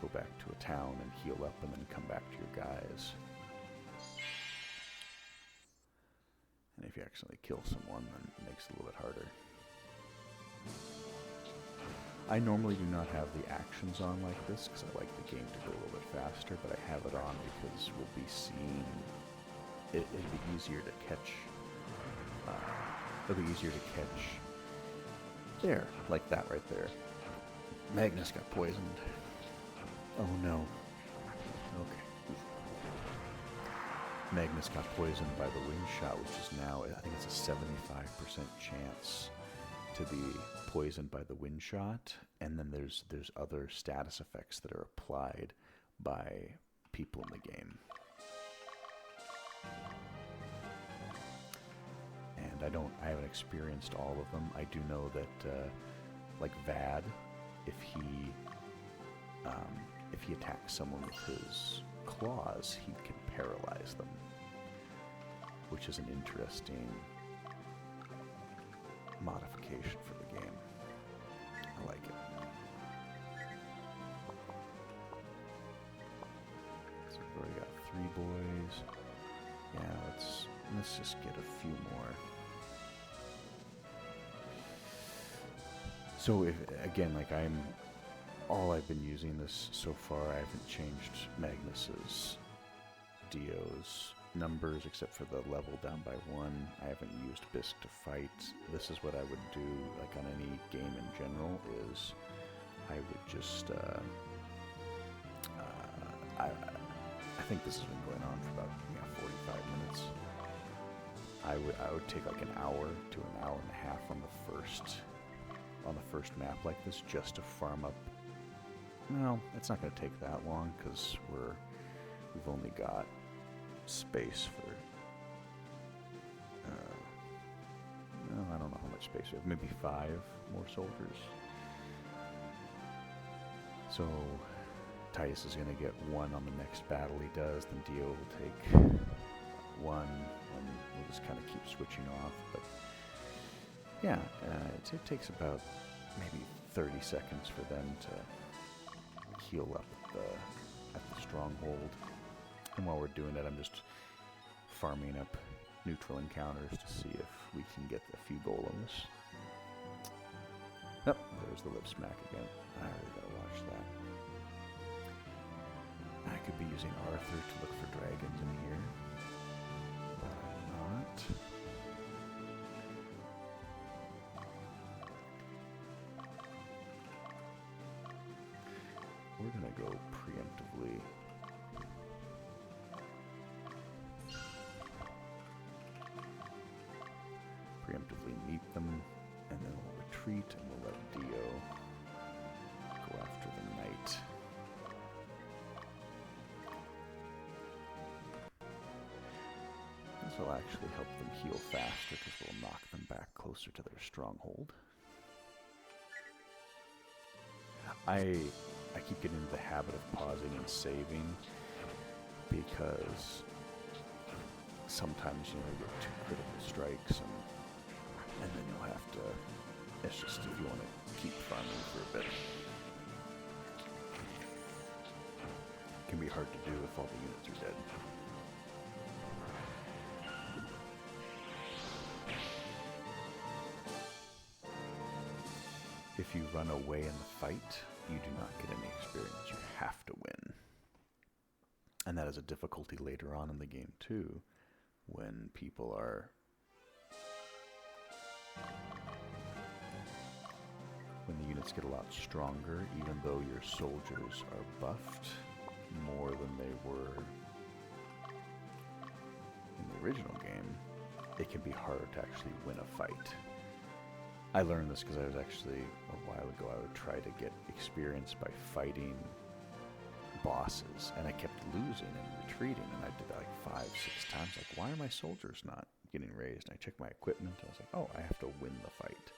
to a town and heal up, and then come back to your guys. And if you accidentally kill someone, then it makes it a little bit harder. I normally do not have the actions on like this because I like the game to go a little bit faster, but I have it on because we'll be seeing it'll be easier to catch. It'll be easier to catch there, like that right there. Magnus got poisoned. Oh no. Okay. Magnus got poisoned by the wind shot, which is now, I think it's a 75% chance to be poisoned by the wind shot, and then there's other status effects that are applied by people in the game. And I haven't experienced all of them. I do know that like Vad, if he attacks someone with his claws, he can paralyze them, which is an interesting modification for the game. I like it. we already got 3 boys. Yeah, let's just get a few more. So if again, like all I've been using this so far, I haven't changed Magnus's Dio's numbers except for the level down by 1. I haven't used Bisque to fight. This is what I would do, like on any game in general, is I would just I think this has been going on for about 45 minutes. I would take like an hour to an hour and a half on the first map like this just to farm up. No, it's not going to take that long because we've only got space for I don't know how much space we have. Maybe 5 more soldiers. So Titus is going to get 1 on the next battle he does, then Dio will take 1, and we'll just kind of keep switching off. But yeah, it takes about maybe 30 seconds for them to heal up at the stronghold. And while we're doing that, I'm just farming up neutral encounters to see if we can get a few golems. Oh, there's the lip smack again. I really gotta watch that. I could be using Arthur to look for dragons in here, but I'm not. We're gonna go preemptively. Preemptively meet them, and then we'll retreat, and we'll let Dio go after the knight. This will actually help them heal faster because we'll knock them back closer to their stronghold. I keep getting into the habit of pausing and saving because sometimes you get 2 critical strikes and then you'll have to, it's just if you want to keep farming for a bit. It can be hard to do if all the units are dead. If you run away in the fight, you do not get any experience. You have to win. And that is a difficulty later on in the game too, when people are when the units get a lot stronger, even though your soldiers are buffed more than they were in the original game, it can be harder to actually win a fight. I learned this because I was actually, a while ago, I would try to get experience by fighting bosses, and I kept losing and retreating, and I did that like 5, 6 times. Like, why are my soldiers not getting raised? And I checked my equipment, and I was like, oh, I have to win the fight.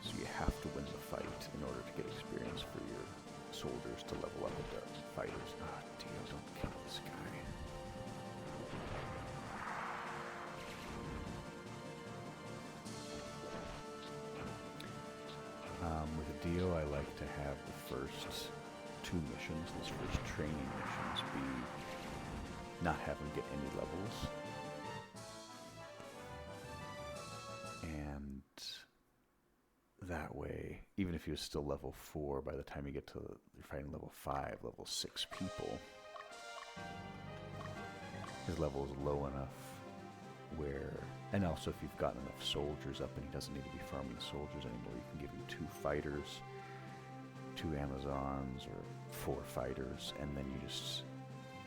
So you have to win the fight in order to get experience for your soldiers to level up into fighters. Ah, Dio, don't kill this guy. With Dio, I like to have the first 2 missions, those first training missions, not have him get any levels. And that way, even if he was still level 4, by the time you get to, you're fighting level 5, level 6 people, his level is low enough where, and also if you've gotten enough soldiers up and he doesn't need to be farming soldiers anymore, you can give him 2 fighters, 2 Amazons, or 4 fighters, and then you just,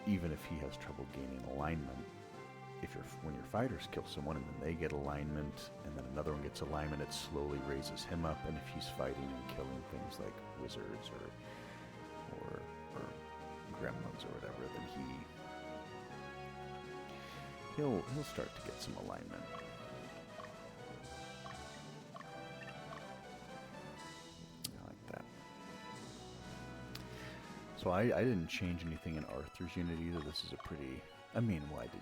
even if he has trouble gaining alignment, when your fighters kill someone and then they get alignment, and then another one gets alignment, it slowly raises him up, and if he's fighting and killing things like wizards or gremlins or whatever, then he'll start to get some alignment. I like that. So I didn't change anything in Arthur's unit either. This is a pretty, I did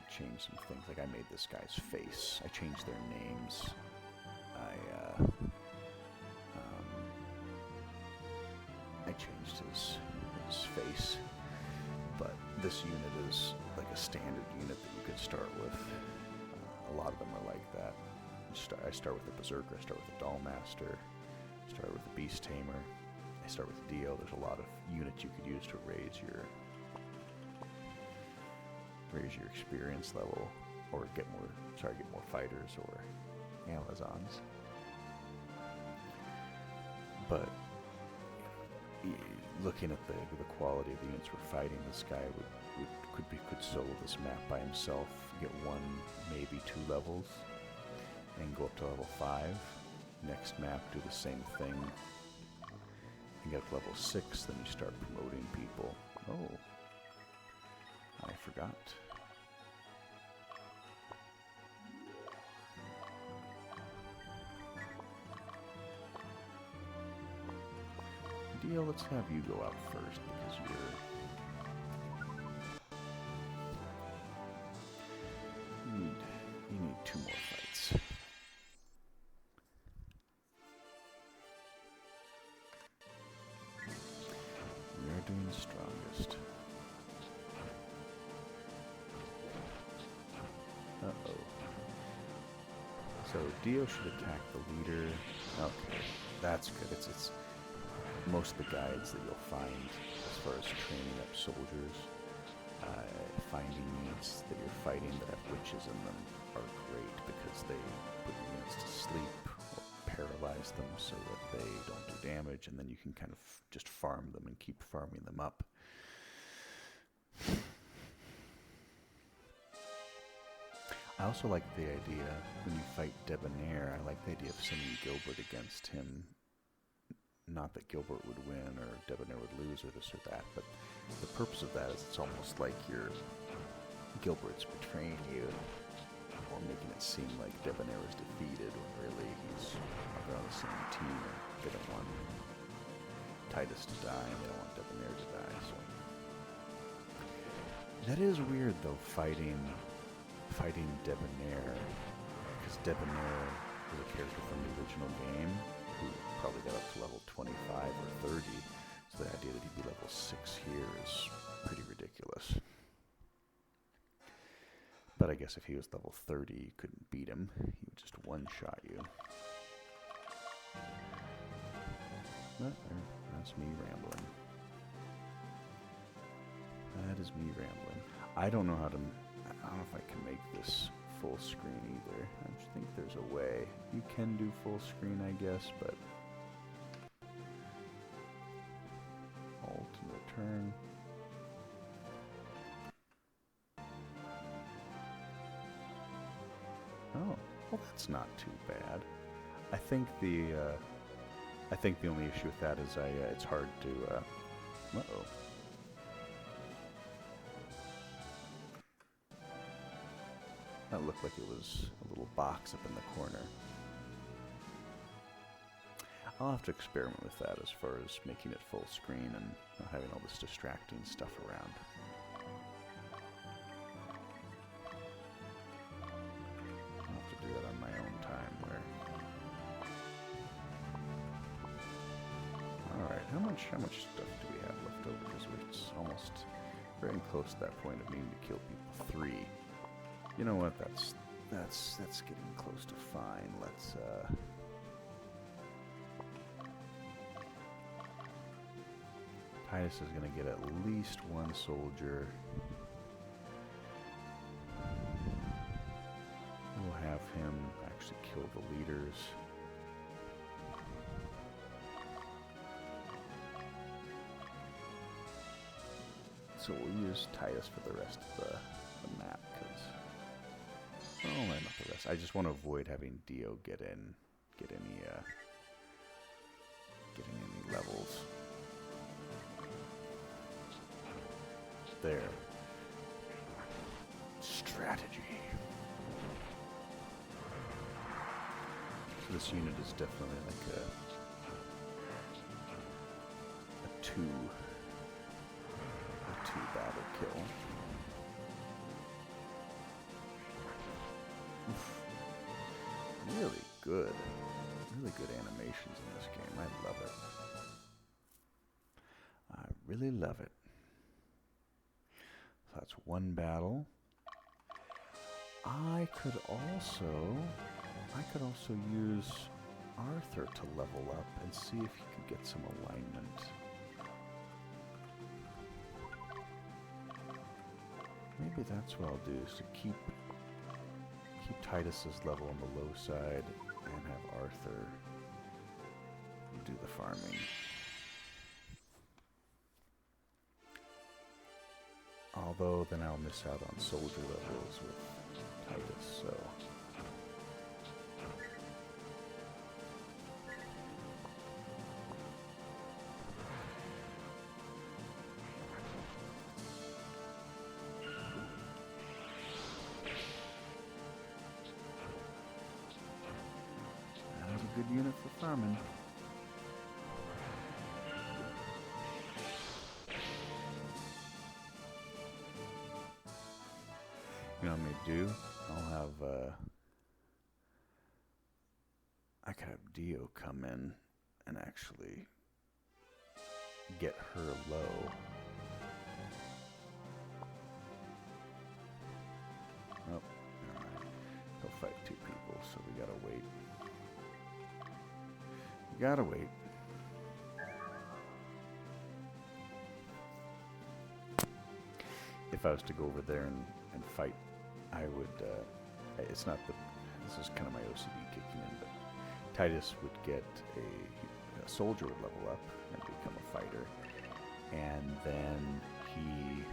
change some things. Like I made this guy's face. I changed their names. I changed his face, but this unit is like a standard unit that you could start with. A lot of them are like that. I start with a Berserker, I start with a Dollmaster, I start with a Beast Tamer, I start with a Dio. There's a lot of units you could use to raise your experience level, or get more fighters or Amazons. But looking at the quality of the units we're fighting, this guy could solo this map by himself, get 1, maybe 2 levels, and go up to level 5. Next map, do the same thing, and get up to level 6. Then you start promoting people. Oh, I forgot. Dio, let's have you go out first because you need 2 more fights. We are doing the strongest. Uh-oh. So Dio should attack the leader. Okay, that's good. It's most of the guides that you'll find as far as training up soldiers, finding units that you're fighting that have witches in them are great because they put units to sleep or paralyze them so that they don't do damage, and then you can kind of just farm them and keep farming them up. I also like the idea, when you fight Debonair, I like the idea of sending Gilbert against him. Not that Gilbert would win or Debonair would lose or this or that, but the purpose of that is it's almost like Gilbert's betraying you or making it seem like Debonair is defeated when really they're on the same team and they don't want Titus to die and they don't want Debonair to die. So that is weird though, fighting Debonair, because Debonair is a character from the original game who probably got up to level 25 or 30, so the idea that he'd be level 6 here is pretty ridiculous. But I guess if he was level 30, you couldn't beat him. He would just one-shot you. But that's me rambling. That is me rambling. I don't know if I can make this full screen either. I just think there's a way. You can do full screen, I guess, but Alt and return. Oh, well, that's not too bad. I think the only issue with that is it's hard to uh-oh. That looked like it was a little box up in the corner. I'll have to experiment with that as far as making it full screen and not having all this distracting stuff around. I'll have to do that on my own time where... Alright, how much stuff do we have left over? Because it's almost very close to that point of needing to kill people 3. You know what? That's getting close to fine. Let's Titus is gonna get at least 1 soldier. We'll have him actually kill the leaders. So we'll use Titus for the rest of the map, because... Oh, not the rest. I just want to avoid having Dio get any levels. There. Strategy. So this unit is definitely like a two battle kill. Oof. Really good animations in this game. I love it. I really love it. that's one battle. I could also use Arthur to level up and see if he could get some alignment. Maybe that's what I'll do, is to keep Titus's level on the low side and have Arthur do the farming. Although then I'll miss out on soldier levels with Titus, so... That was a good unit for farming. You know what I may do? I'll have, I could have Dio come in and actually get her low. Oh, alright. He'll fight two people, so we gotta wait. We gotta wait. If I was to go over there and fight, I would, it's not the, this is kind of my OCD kicking in, but Titus would get a soldier would level up and become a fighter, and then he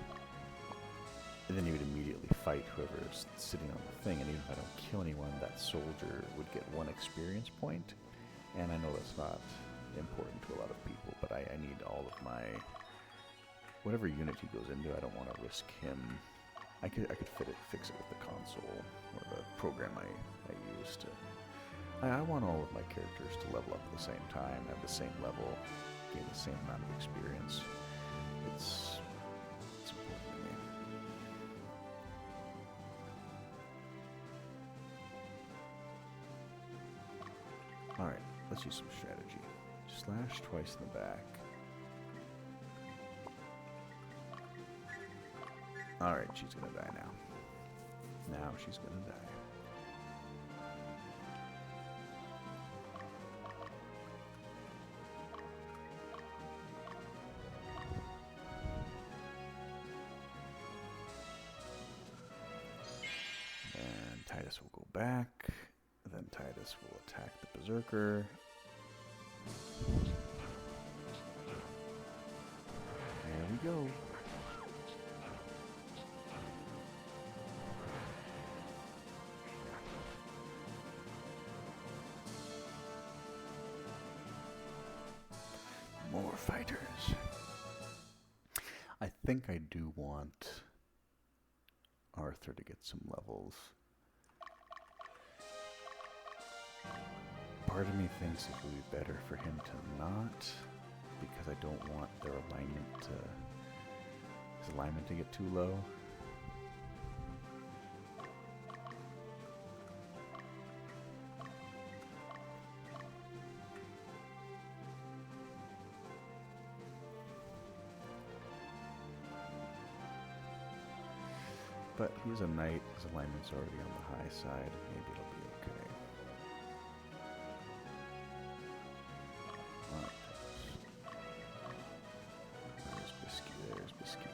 would immediately fight whoever's sitting on the thing, and even if I don't kill anyone, that soldier would get 1 experience point, and I know that's not important to a lot of people, but I need all of my, whatever unit he goes into, I don't want to risk him. I could fix it with the console or the program I use to. I want all of my characters to level up at the same time, have the same level, gain the same amount of experience. It's important to me. All right, let's use some strategy. Slash twice in the back. Alright, she's gonna die now. Now she's gonna die. And Titus will go back. Then Titus will attack the Berserker. There we go. More fighters. I think I do want Arthur to get some levels. Part of me thinks it would be better for him to not, because I don't want their alignment to, his alignment to get too low. But he's a knight, his alignment's already on the high side, maybe it'll be okay. There's Bisky, there's Bisky.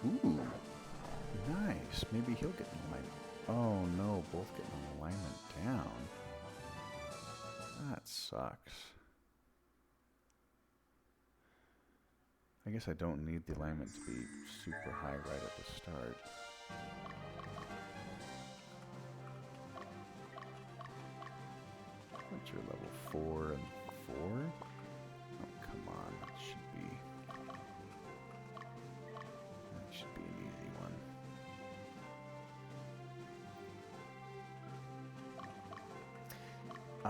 Ooh, nice. Maybe he'll get an alignment. Oh no, both getting an alignment down. That sucks. I guess I don't need the alignment to be super high right at the start. What's your level 4 and 4? Oh, come on.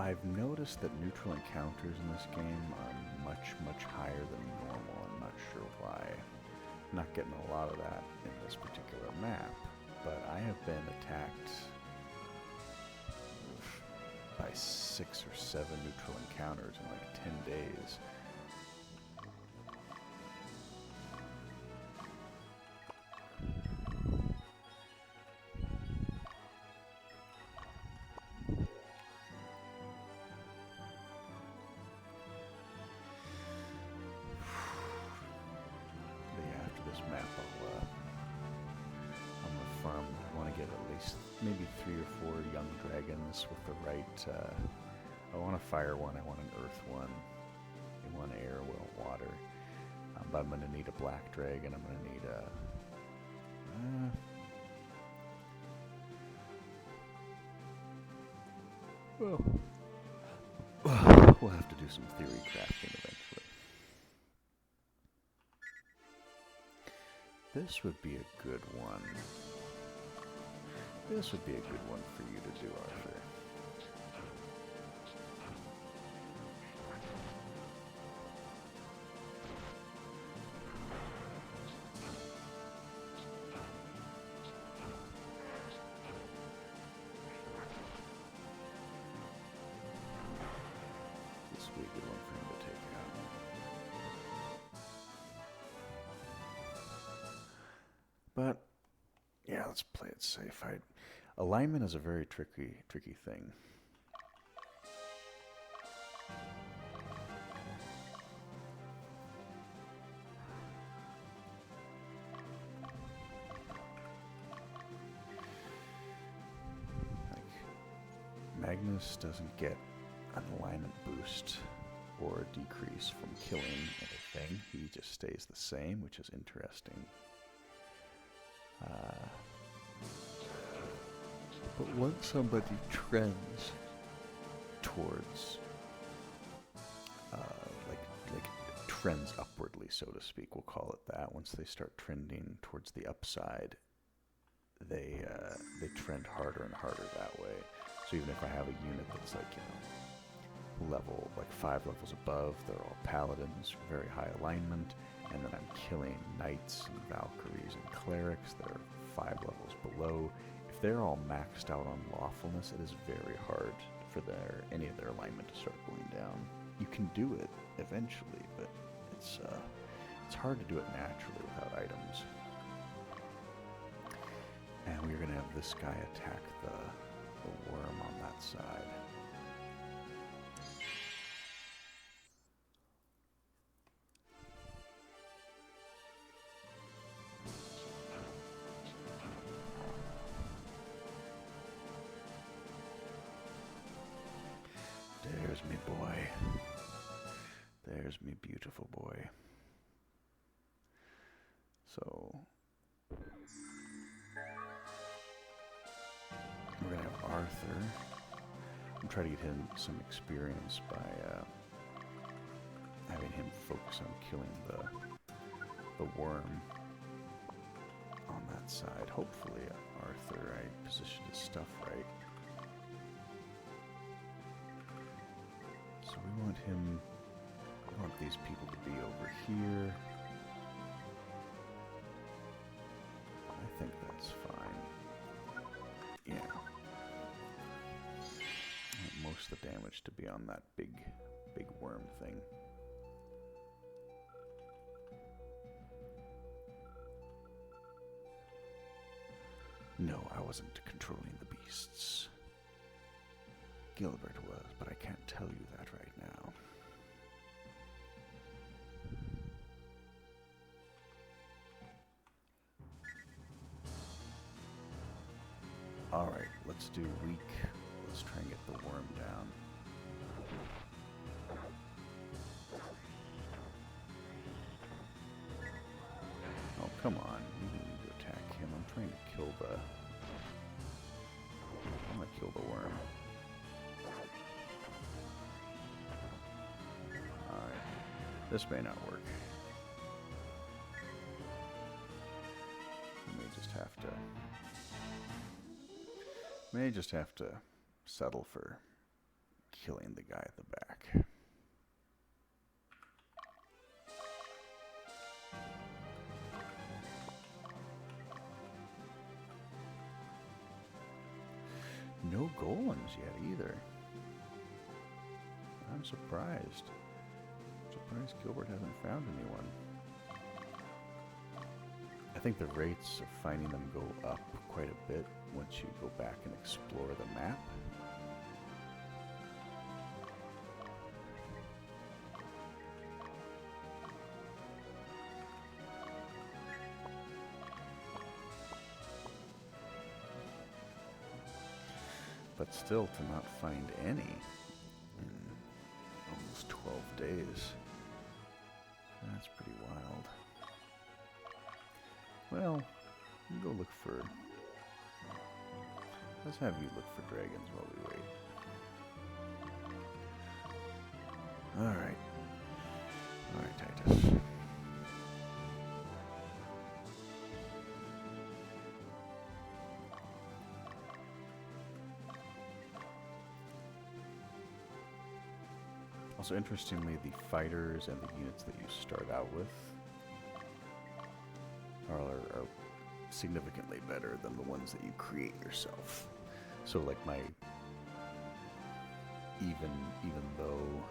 I've noticed that neutral encounters in this game are much, much higher than normal. I'm not sure why. Not getting a lot of that in this particular map, but I have been attacked by 6 or 7 neutral encounters in like 10 days. Maybe 3 or 4 young dragons with the right, I want a fire one, I want an earth one, I want air, well, water, but I'm going to need a black dragon, I'm going to need a, we'll have to do some theory crafting eventually. This would be a good one. This would be a good one for you to do, Arthur. This would be a good one for him to take out. But yeah, let's play it safe. Alignment is a very tricky thing. Like, Magnus doesn't get an alignment boost or decrease from killing anything. He just stays the same, which is interesting. But once somebody trends towards, like trends upwardly, so to speak, we'll call it that. Once they start trending towards the upside, they trend harder and harder that way. So even if I have a unit that's like, level like 5 levels above, they're all paladins, very high alignment, and then I'm killing knights and valkyries and clerics that are 5 levels below. If they're all maxed out on lawfulness, it is very hard for any of their alignment to start going down. You can do it eventually, but it's hard to do it naturally without items. And we're gonna have this guy attack the worm on that side. There's me boy. There's me beautiful boy. So we're gonna have Arthur. I'm trying to get him some experience by having him focus on killing the worm on that side. Hopefully, Arthur, I positioned his stuff right. So we want these people to be over here. I think that's fine. Yeah. I want most of the damage to be on that big worm thing. No, I wasn't controlling the beasts. Gilbert was, but I can't tell you that right now. Alright, let's do weak. Let's try and get the worm down. Oh, come on. We don't need to attack him. I'm trying to kill I'm gonna kill the worm. Alright. This may not work. May just have to settle for killing the guy at the back. No golems yet either. I'm surprised. Surprised Gilbert hasn't found anyone. I think the rates of finding them go up quite a bit once you go back and explore the map. But still, to not find any in almost 12 days, that's pretty wild. Well, you go look for... Let's have you look for dragons while we wait. Alright. Alright, Titus. Also, interestingly, the fighters and the units that you start out with are significantly better than the ones that you create yourself. So, like even though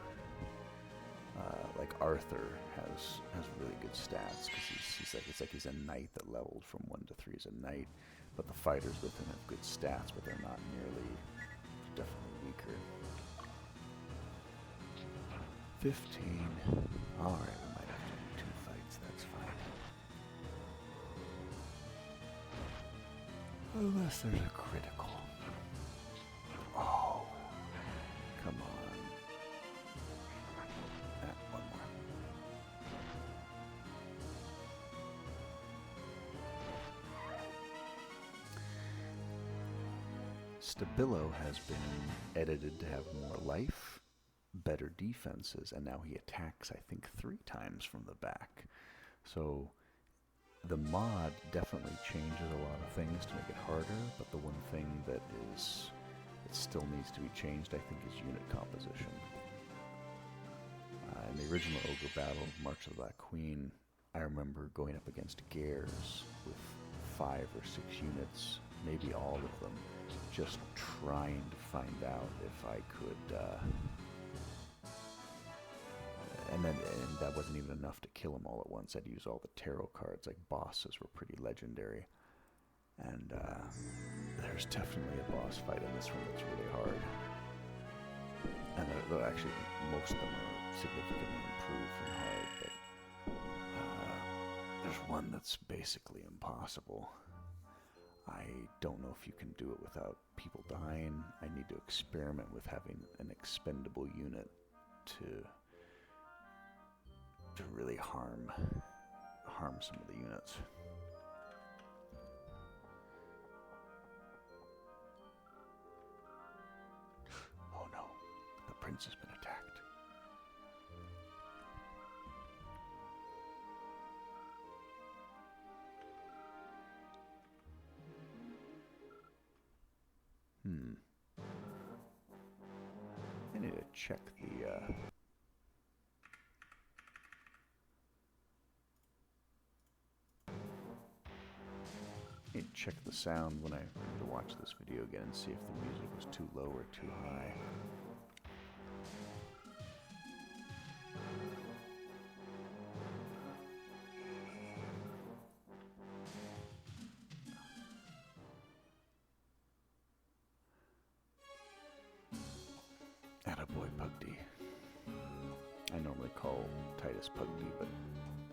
like Arthur has really good stats because he's a knight that leveled from 1 to 3 as a knight, but the fighters with him have good stats, but they're not nearly, definitely weaker. 15. All right, we might have to do 2 fights. That's fine. Unless there's a critical. Oh, come on. One more. Stabilo has been edited to have more life, better defenses, and now he attacks, I think, 3 times from the back. So the mod definitely changes a lot of things to make it harder, but the one thing that still needs to be changed, I think, is unit composition. In the original Ogre battle, March of the Black Queen, I remember going up against Gares with 5 or 6 units, maybe all of them, just trying to find out if I could... And that wasn't even enough to kill them all at once. I'd use all the tarot cards, like bosses were pretty legendary. And there's definitely a boss fight in this one that's really hard. And actually, most of them are significantly improved from hard, but there's one that's basically impossible. I don't know if you can do it without people dying. I need to experiment with having an expendable unit to really harm some of the units. Oh no, the prince has been attacked. I need to check the check the sound when I watch this video again and see if the music was too low or too high. Attaboy Pugdy. I normally call Titus Pugdy, but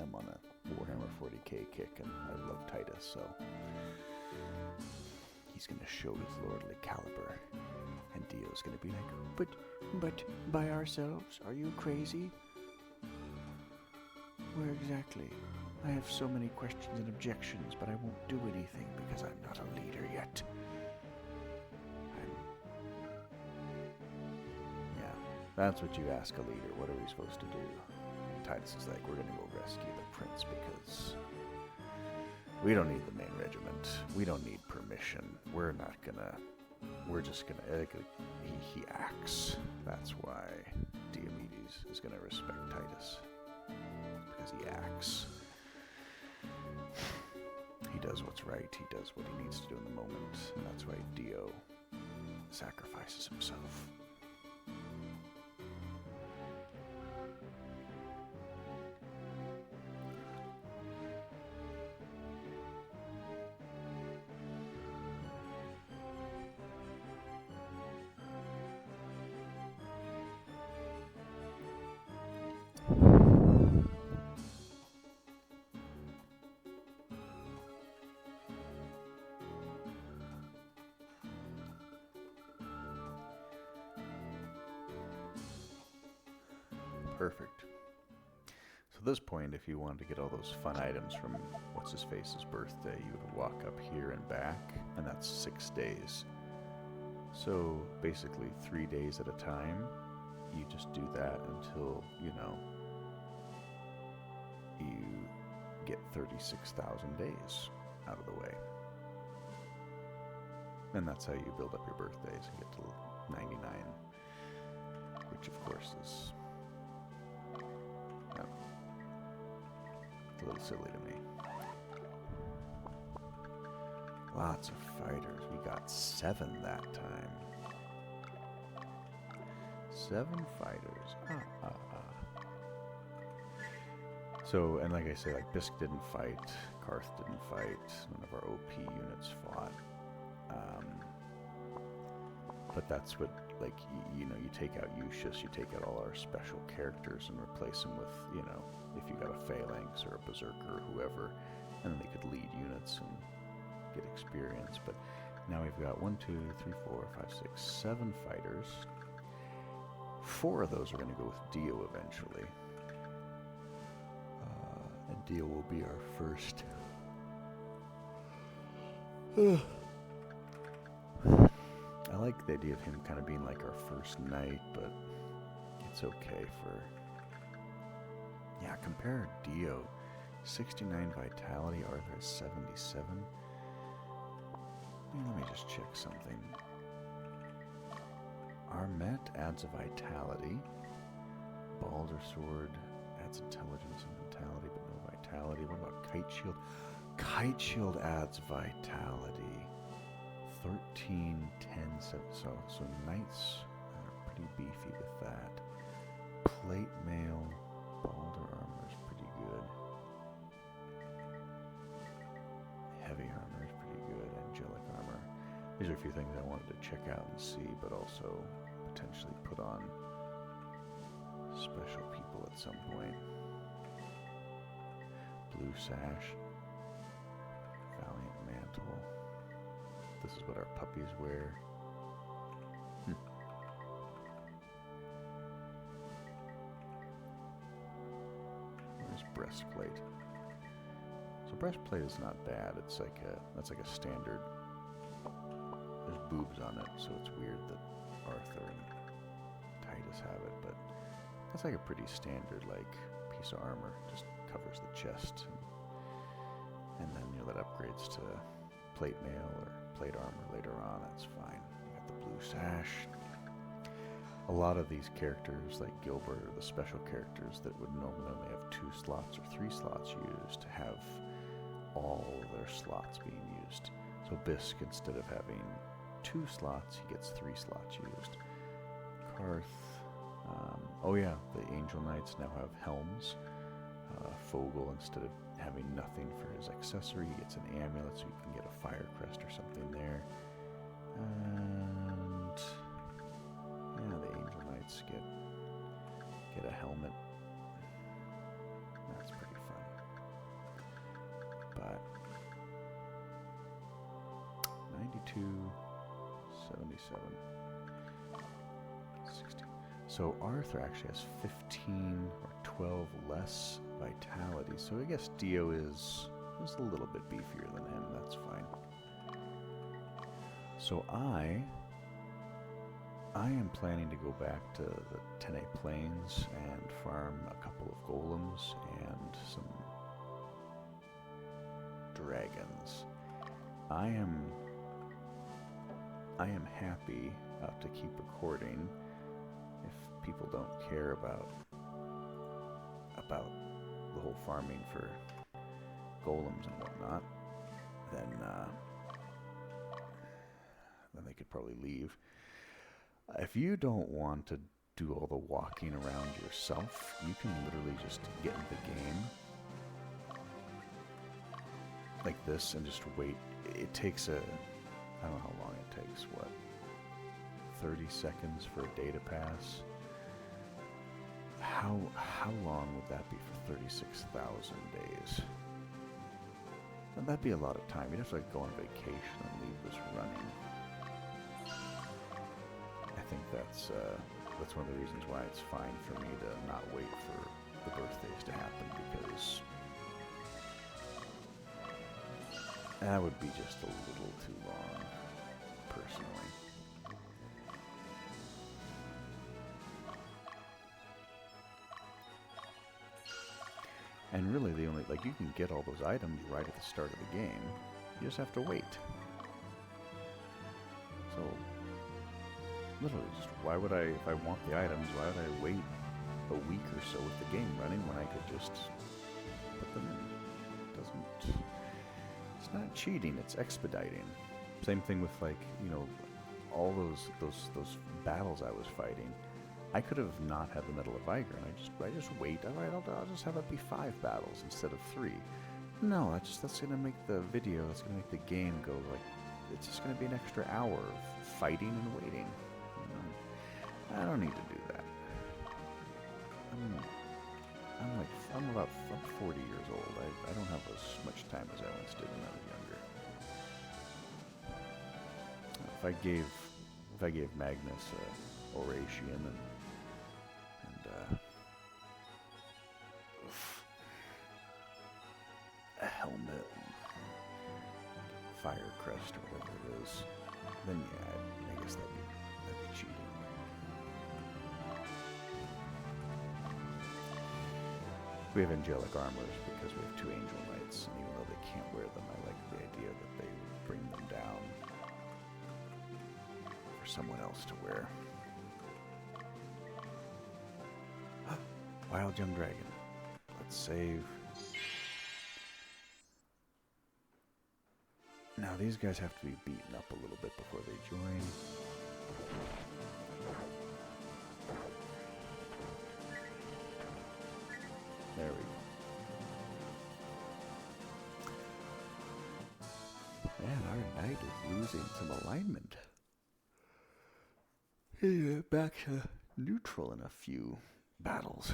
I'm on a Warhammer 40k kick and I love Titus, so he's going to show his lordly caliber. And Dio's going to be like, but by ourselves? Are you crazy? Where exactly? I have so many questions and objections, but I won't do anything because I'm not a leader yet. Yeah, that's what you ask a leader. What are we supposed to do? And Titus is like, we're going to go rescue the prince because we don't need the main regiment. We don't need permission. We're not gonna we're just gonna, he acts. That's why Diomedes is gonna respect Titus, because he acts. He does what's right, he does what he needs to do in the moment, and that's why Dio sacrifices himself. Perfect. So at this point, if you wanted to get all those fun items from What's-His-Face's birthday, you would walk up here and back, and that's 6 days. So basically 3 days at a time, you just do that until, you know, you get 36,000 days out of the way. And that's how you build up your birthdays and get to 99, which of course is a little silly to me. Lots of fighters. We got 7 that time. 7 fighters. So, and like I say, like Bisk didn't fight, Karth didn't fight, none of our OP units fought. But that's what, like, you know, you take out Lucius, you take out all our special characters and replace them with, you know, if you got a Phalanx or a Berserker or whoever, and then they could lead units and get experience. But now we've got 1, 2, 3, 4, 5, 6, 7 fighters. 4 of those are going to go with Dio eventually. And Dio will be our first. I like the idea of him kind of being like our first knight, but it's okay for... Yeah, compare Dio. 69 vitality, Arthur has 77. Let me just check something. Armet adds a vitality. Balder Sword adds intelligence and mentality, but no vitality. What about Kite Shield? Kite Shield adds vitality. 13, 10, 7. So knights are pretty beefy with that. Plate mail, Balder armor is pretty good. Heavy armor is pretty good. Angelic armor. These are a few things I wanted to check out and see, but also potentially put on special people at some point. Blue sash. Valiant mantle. This is what our puppies wear. There's breastplate. So breastplate is not bad. It's like that's like a standard. There's boobs on it, so it's weird that Arthur and Titus have it, but that's like a pretty standard like piece of armor. Just covers the chest, and then you know that upgrades to plate mail or plate armor later on. That's fine. You got the blue sash. A lot of these characters, like Gilbert, are the special characters that would normally only have 2 slots or 3 slots used, to have all of their slots being used. So Bisk, instead of having 2 slots, he gets 3 slots used. Karth. Oh yeah, the Angel Knights now have helms. Fogel, instead of having nothing for his accessory, he gets an amulet, so you can get a fire crest or something there. And yeah, the Angel Knights get a helmet. That's pretty fun. But 92, 77, 60. So Arthur actually has 15 or 12 less vitality. So I guess Dio is a little bit beefier than him. That's fine. So I am planning to go back to the Tenne Plains and farm a couple of golems and some dragons. I am happy to keep recording. If people don't care about the whole farming for golems and whatnot, then they could probably leave. If you don't want to do all the walking around yourself, you can literally just get in the game like this and just wait. It takes I don't know how long it takes, what, 30 seconds for a day to pass? How long would that be for 36,000 days? Well, that'd be a lot of time. You'd have to like go on vacation and leave this running. I think that's one of the reasons why it's fine for me to not wait for the birthdays to happen, because that would be just a little too long, personally. And really the only, like, you can get all those items right at the start of the game. You just have to wait. So, literally, just why would I, if I want the items, why would I wait a week or so with the game running when I could just put them in? It doesn't, it's not cheating, it's expediting. Same thing with, like, you know, all those battles I was fighting. I could have not had the Medal of Vigor, and I just wait. All right, I'll just have it be 5 battles instead of 3. No, that's gonna make the video. That's gonna make the game go like. It's just gonna be an extra hour of fighting and waiting. You know? I don't need to do that. I'm 40 years old. I don't have as much time as I once did when I was younger. If I gave Magnus a Oratian and a helmet and fire crest or whatever it is, then yeah, I guess that'd be cheating. We have angelic armors because we have 2 angel knights, and even though they can't wear them, I like the idea that they bring them down for someone else to wear. Wild young dragon. Let's save. Now these guys have to be beaten up a little bit before they join. There we go. Man, our knight is losing some alignment. He's back to neutral in a few battles.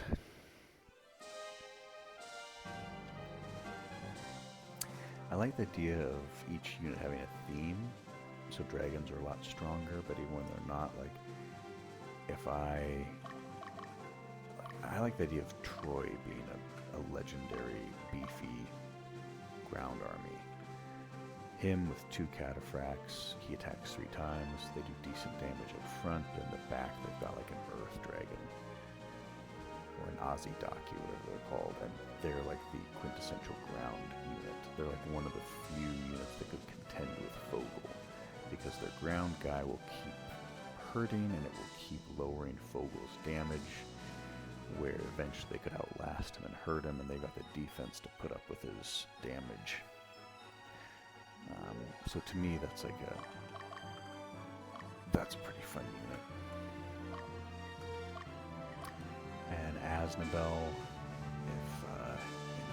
I like the idea of each unit having a theme, so dragons are a lot stronger, but even when they're not, like, if I like the idea of Troy being a legendary, beefy ground army. Him with 2 cataphracts, he attacks 3 times, they do decent damage up front, and the back they've got like an earth dragon. Or an Azidaki, whatever they're called, and they're like the quintessential ground unit. They're like one of the few units that could contend with Fogel, because their ground guy will keep hurting and it will keep lowering Fogel's damage, where eventually they could outlast him and hurt him, and they've got the defense to put up with his damage. So to me, that's like that's a pretty fun unit. And Aznabel, if,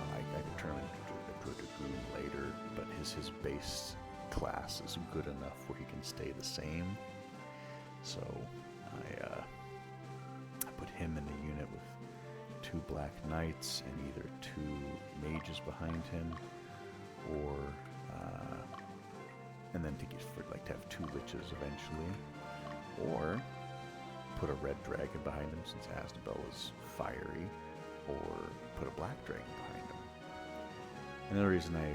I determined to do a Dragoon later, but his base class is good enough where he can stay the same. So I put him in a unit with 2 Black Knights and either 2 mages behind him, or and then to have 2 liches eventually, or put a red dragon behind him since Aznabel is fiery, or put a black dragon behind him. Another reason I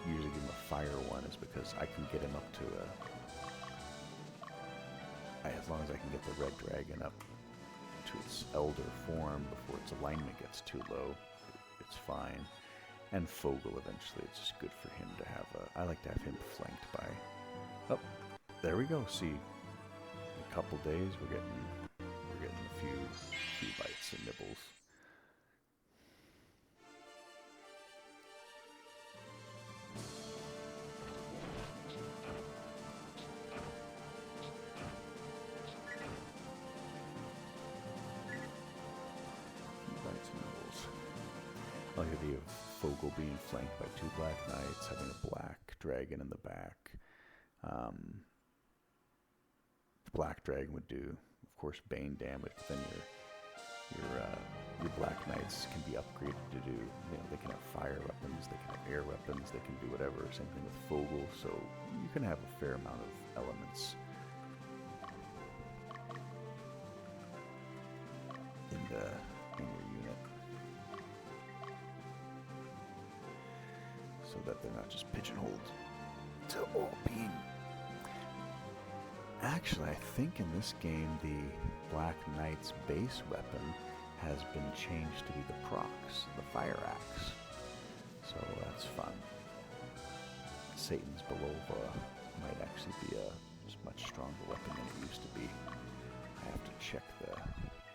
usually give him a fire one is because I can get him up to as long as I can get the red dragon up to its elder form before its alignment gets too low, it's fine. And Fogel eventually, it's just good for him to have I like to have him flanked by, there we go. See, in a couple days we're getting a few bites and nibbles. I'll hear the Fogel being flanked by 2 black knights, having a black dragon in the back. The black dragon would do, of course, bane damage, but then your black knights can be upgraded to do, they can have fire weapons, they can have air weapons, they can do whatever. Same thing with Fogel, so you can have a fair amount of elements in your unit, so that they're not just pigeonholed to all being. Actually, I think in this game the Black Knight's base weapon has been changed to be the procs, the fire axe. So that's fun. Satan's Belova might actually be a much stronger weapon than it used to be. I have to check the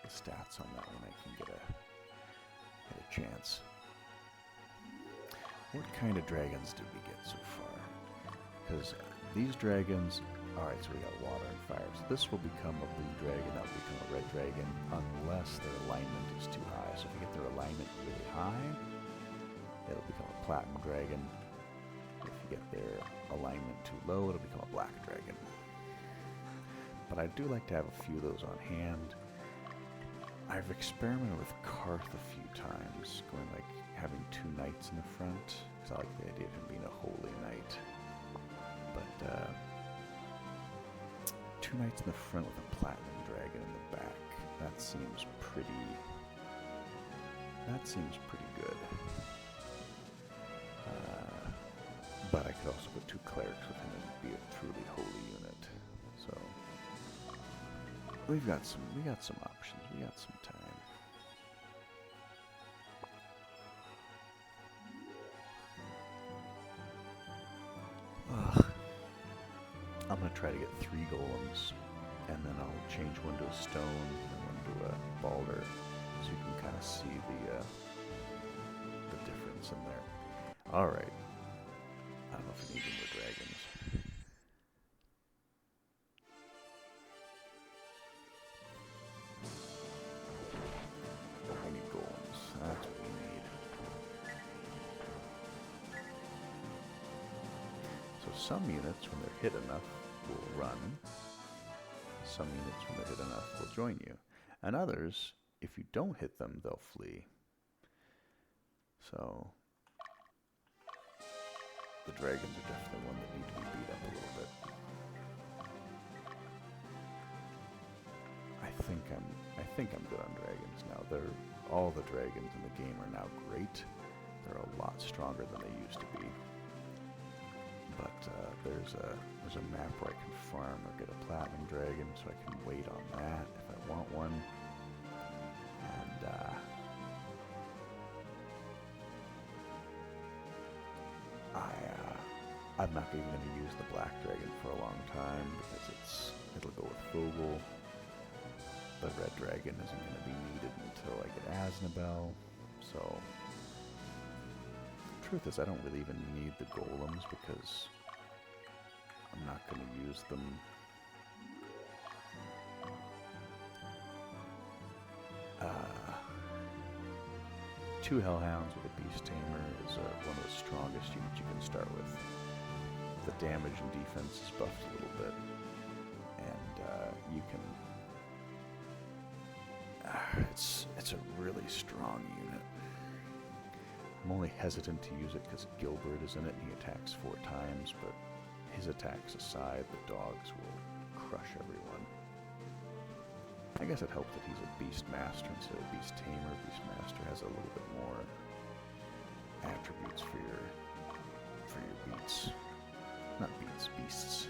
stats on that when I can get a chance. What kind of dragons did we get so far? Because these dragons, alright, so we got water and fire. So this will become a blue dragon, that will become a red dragon, unless their alignment is too high. So if we get their alignment really high, it'll become a platinum dragon. If you get their alignment too low, it'll become a black dragon. But I do like to have a few of those on hand. I've experimented with Karth a few times, going like having 2 knights in the front, because I like the idea of him being a holy knight. But 2 knights in the front with a platinum dragon in the back, that seems pretty good. But I could also put 2 clerics with him and be a truly holy unit. So we got some options. We got some time. I'm gonna try to get 3 golems, and then I'll change one to a stone and one to a balder, so you can kind of see the difference in there. All right. I don't know if we need any more dragons. We need golems. That's what we need. So some units, when they're hit enough, will run. Some units, when they're hit enough, will join you. And others, if you don't hit them, they'll flee. So the dragons are definitely one that need to be beat up a little bit. I think I'm good on dragons now. All the dragons in the game are now great. They're a lot stronger than they used to be. But there's a map where I can farm or get a platinum dragon, so I can wait on that if I want one. And I'm not even going to use the black dragon for a long time because it'll go with Fogel. The red dragon isn't going to be needed until I get Aznabel. So the truth is, I don't really even need the golems because I'm not going to use them. 2 hellhounds with a beast tamer is one of the strongest units you can start with. The damage and defense is buffed a little bit, and you can. It's a really strong unit. I'm only hesitant to use it because Gilbert is in it and he attacks 4 times, but his attacks aside, the dogs will crush everyone. I guess it helps that he's a Beast Master instead of Beast Tamer. Beast Master has a little bit more attributes for your beats. Not beats, beasts.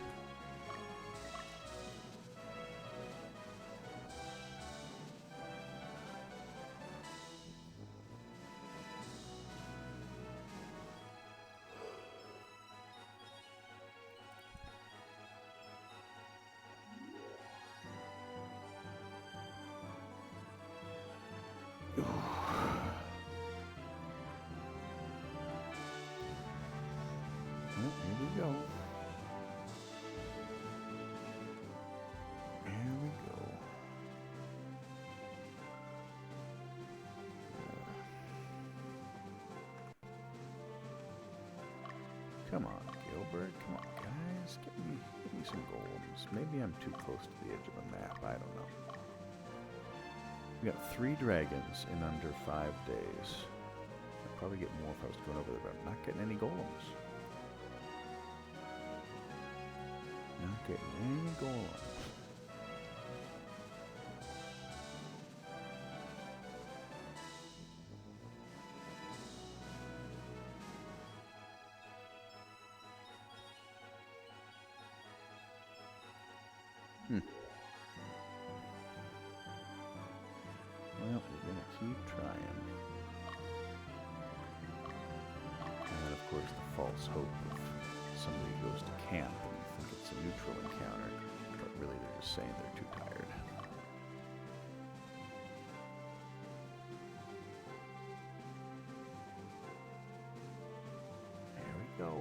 Come on, Gilbert. Come on, guys. Give me some golems. Maybe I'm too close to the edge of the map. I don't know. We got 3 dragons in under 5 days. I'd probably get more if I was going over there, but I'm not getting any golems. Not getting any golems. Well, we're going to keep trying. And then, of course, the false hope of somebody goes to camp and you think it's a neutral encounter, but really they're just saying they're too tired. There we go.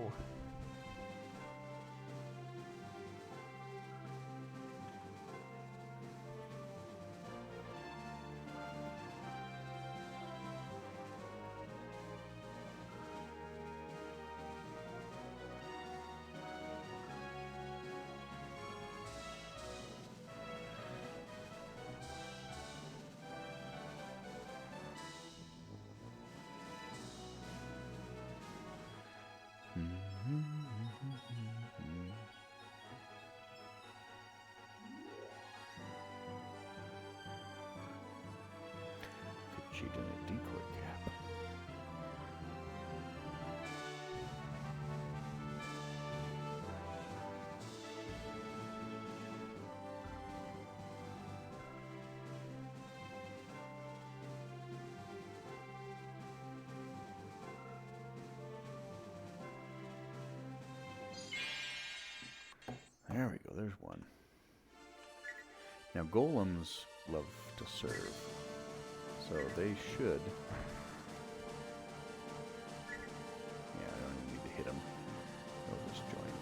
Could cheat in a decoy cap. There we go, there's one. Now golems love to serve, so they should. Yeah, I don't even need to hit them. They'll just join.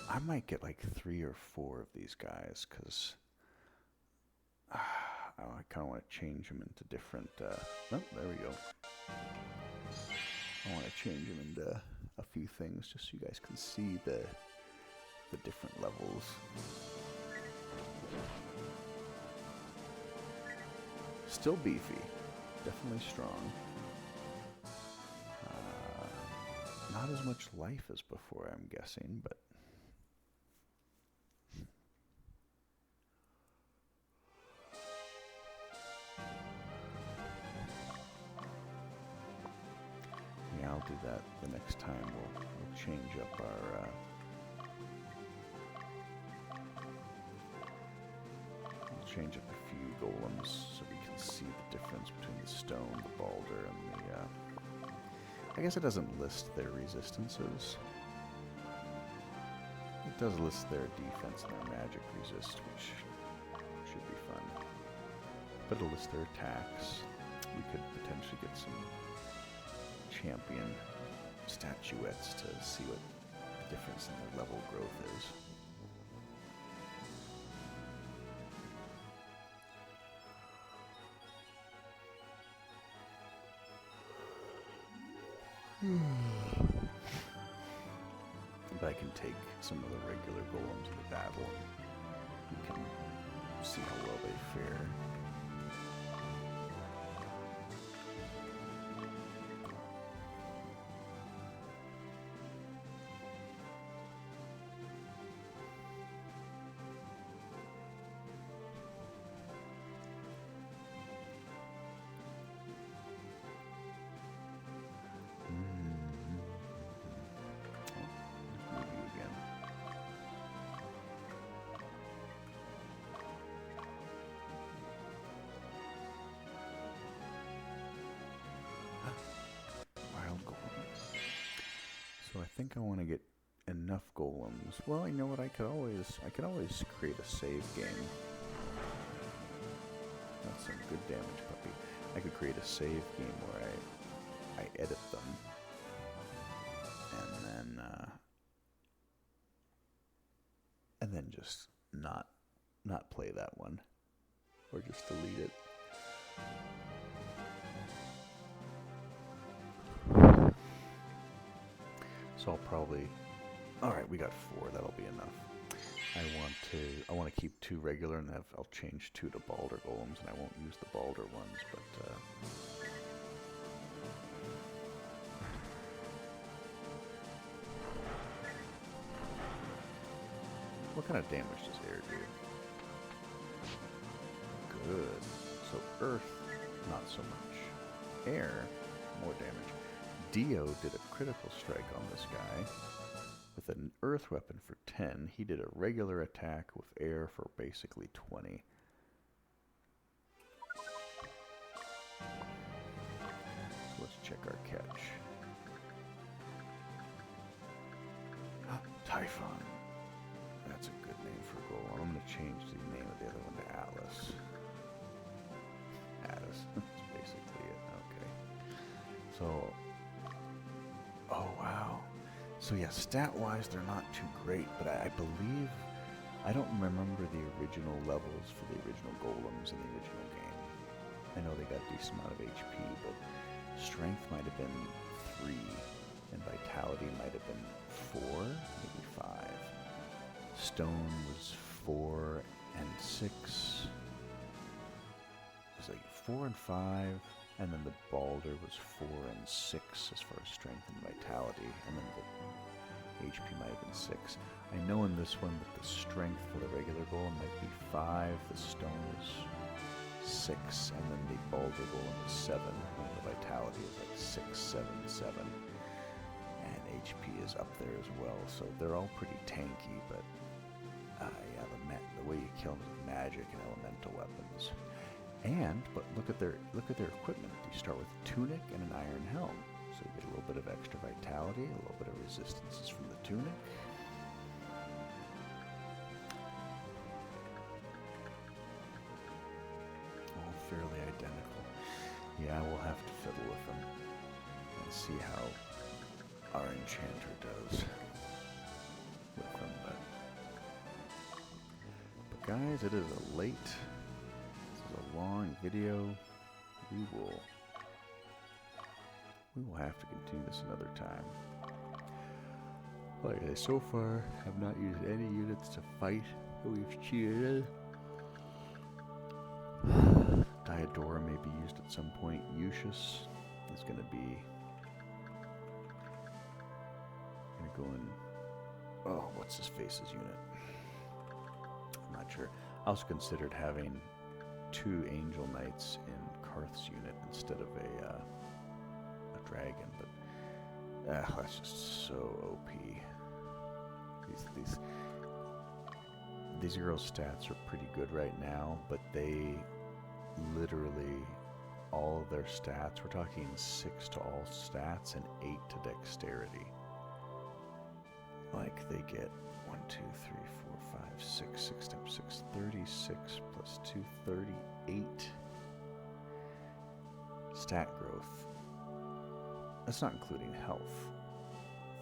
I might get like 3 or 4 of these guys, because I kind of want to change them into different... oh, there we go. I want to change them into a few things just so you guys can see the different levels. Still beefy, definitely strong. Not as much life as before, I'm guessing, but yeah, I'll do that the next time. We'll change up our change up a few golems so we can see the difference between the stone, the boulder, and the... I guess it doesn't list their resistances. It does list their defense and their magic resist, which should be fun. But it'll list their attacks. We could potentially get some champion statuettes to see what the difference in their level growth is. But I can take some of the regular golems to the battle and we can see how well they fare. So I think I want to get enough golems. Well, you know what? I could always create a save game. That's some good damage, puppy. I could create a save game where I edit them, and then just not play that one, or just delete it. So I'll probably... Alright, we got 4. That'll be enough. I want to keep 2 regular, and I'll change 2 to Balder golems, and I won't use the Balder ones, but what kind of damage does air do? Good. So earth, not so much. Air, more damage. Dio did a critical strike on this guy with an earth weapon for 10. He did a regular attack with air for basically 20. So let's check our catch. Typhon. That's a good name for a golem. I'm going to change the name of the other one to Atlas. Atlas. That's basically it. Okay. So... Oh, wow. So yeah, stat-wise, they're not too great, but I believe... I don't remember the original levels for the original golems in the original game. I know they got a decent amount of HP, but strength might have been 3, and vitality might have been 4, maybe 5. Stone was 4 and 6. It was like 4 and 5, and then the Balder was 4 and 6 as far as strength and vitality, and then the HP might have been 6. I know in this one that the strength for the regular golem might be 5, the stone is 6, and then the Balder golem is 7, and the vitality is like 6, 7, 7. And HP is up there as well, so they're all pretty tanky, but yeah, the way you kill them is magic and elemental weapons. But look at their equipment. You start with a tunic and an iron helm, so you get a little bit of extra vitality, a little bit of resistances from the tunic. All fairly identical. Yeah, we'll have to fiddle with them and see how our enchanter does with them. But guys, it is a late. A long video. We will have to continue this another time. Like I so far have not used any units to fight that we've cheated in. Diodora may be used at some point. Lucius is gonna go in. Oh, what's his face's unit? I'm not sure. I also considered having 2 Angel Knights in Karth's unit instead of a dragon, but that's just so OP. These girls' stats are pretty good right now, but they literally, all of their stats, we're talking 6 to all stats and 8 to dexterity. Like they get 1, 2, 3, 4, 5, 6, 6 times 6, 36 plus 2, 38 stat growth. That's not including health.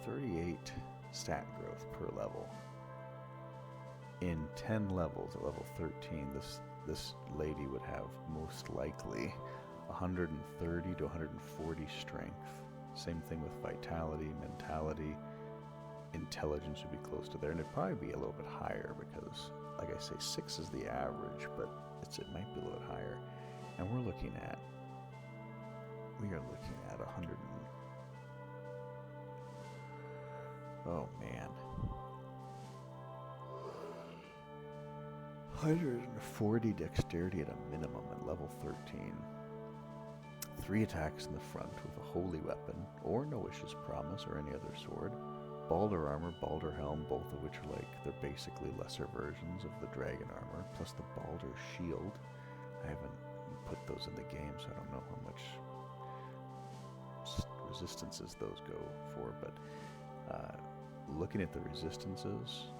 38 stat growth per level. In 10 levels, at level 13, this lady would have most likely 130 to 140 strength. Same thing with vitality, mentality. Intelligence would be close to there, and it'd probably be a little bit higher because, like I say, 6 is the average, but it might be a little bit higher. And we are looking at 100. Oh man, 140 dexterity at a minimum at level 13. 3 attacks in the front with a holy weapon, or Noish's Promise, or any other sword. Balder armor, Balder helm, both of which are they're basically lesser versions of the dragon armor, plus the Balder shield. I haven't put those in the game, so I don't know how much resistances those go for, but looking at the resistances,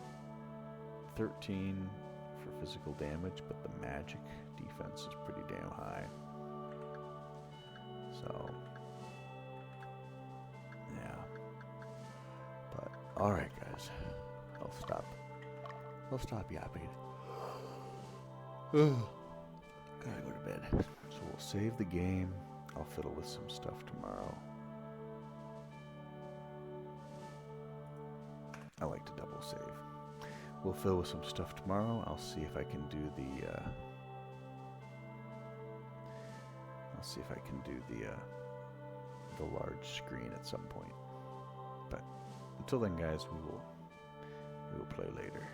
13 for physical damage, but the magic defense is pretty damn high. So, yeah. But, alright guys, I'll stop yapping. Gotta go to bed. So we'll save the game. I'll fiddle with some stuff tomorrow. I like to double save. We'll fill with some stuff tomorrow. I'll see if I can do the large screen at some point. But until then, guys, we will play later.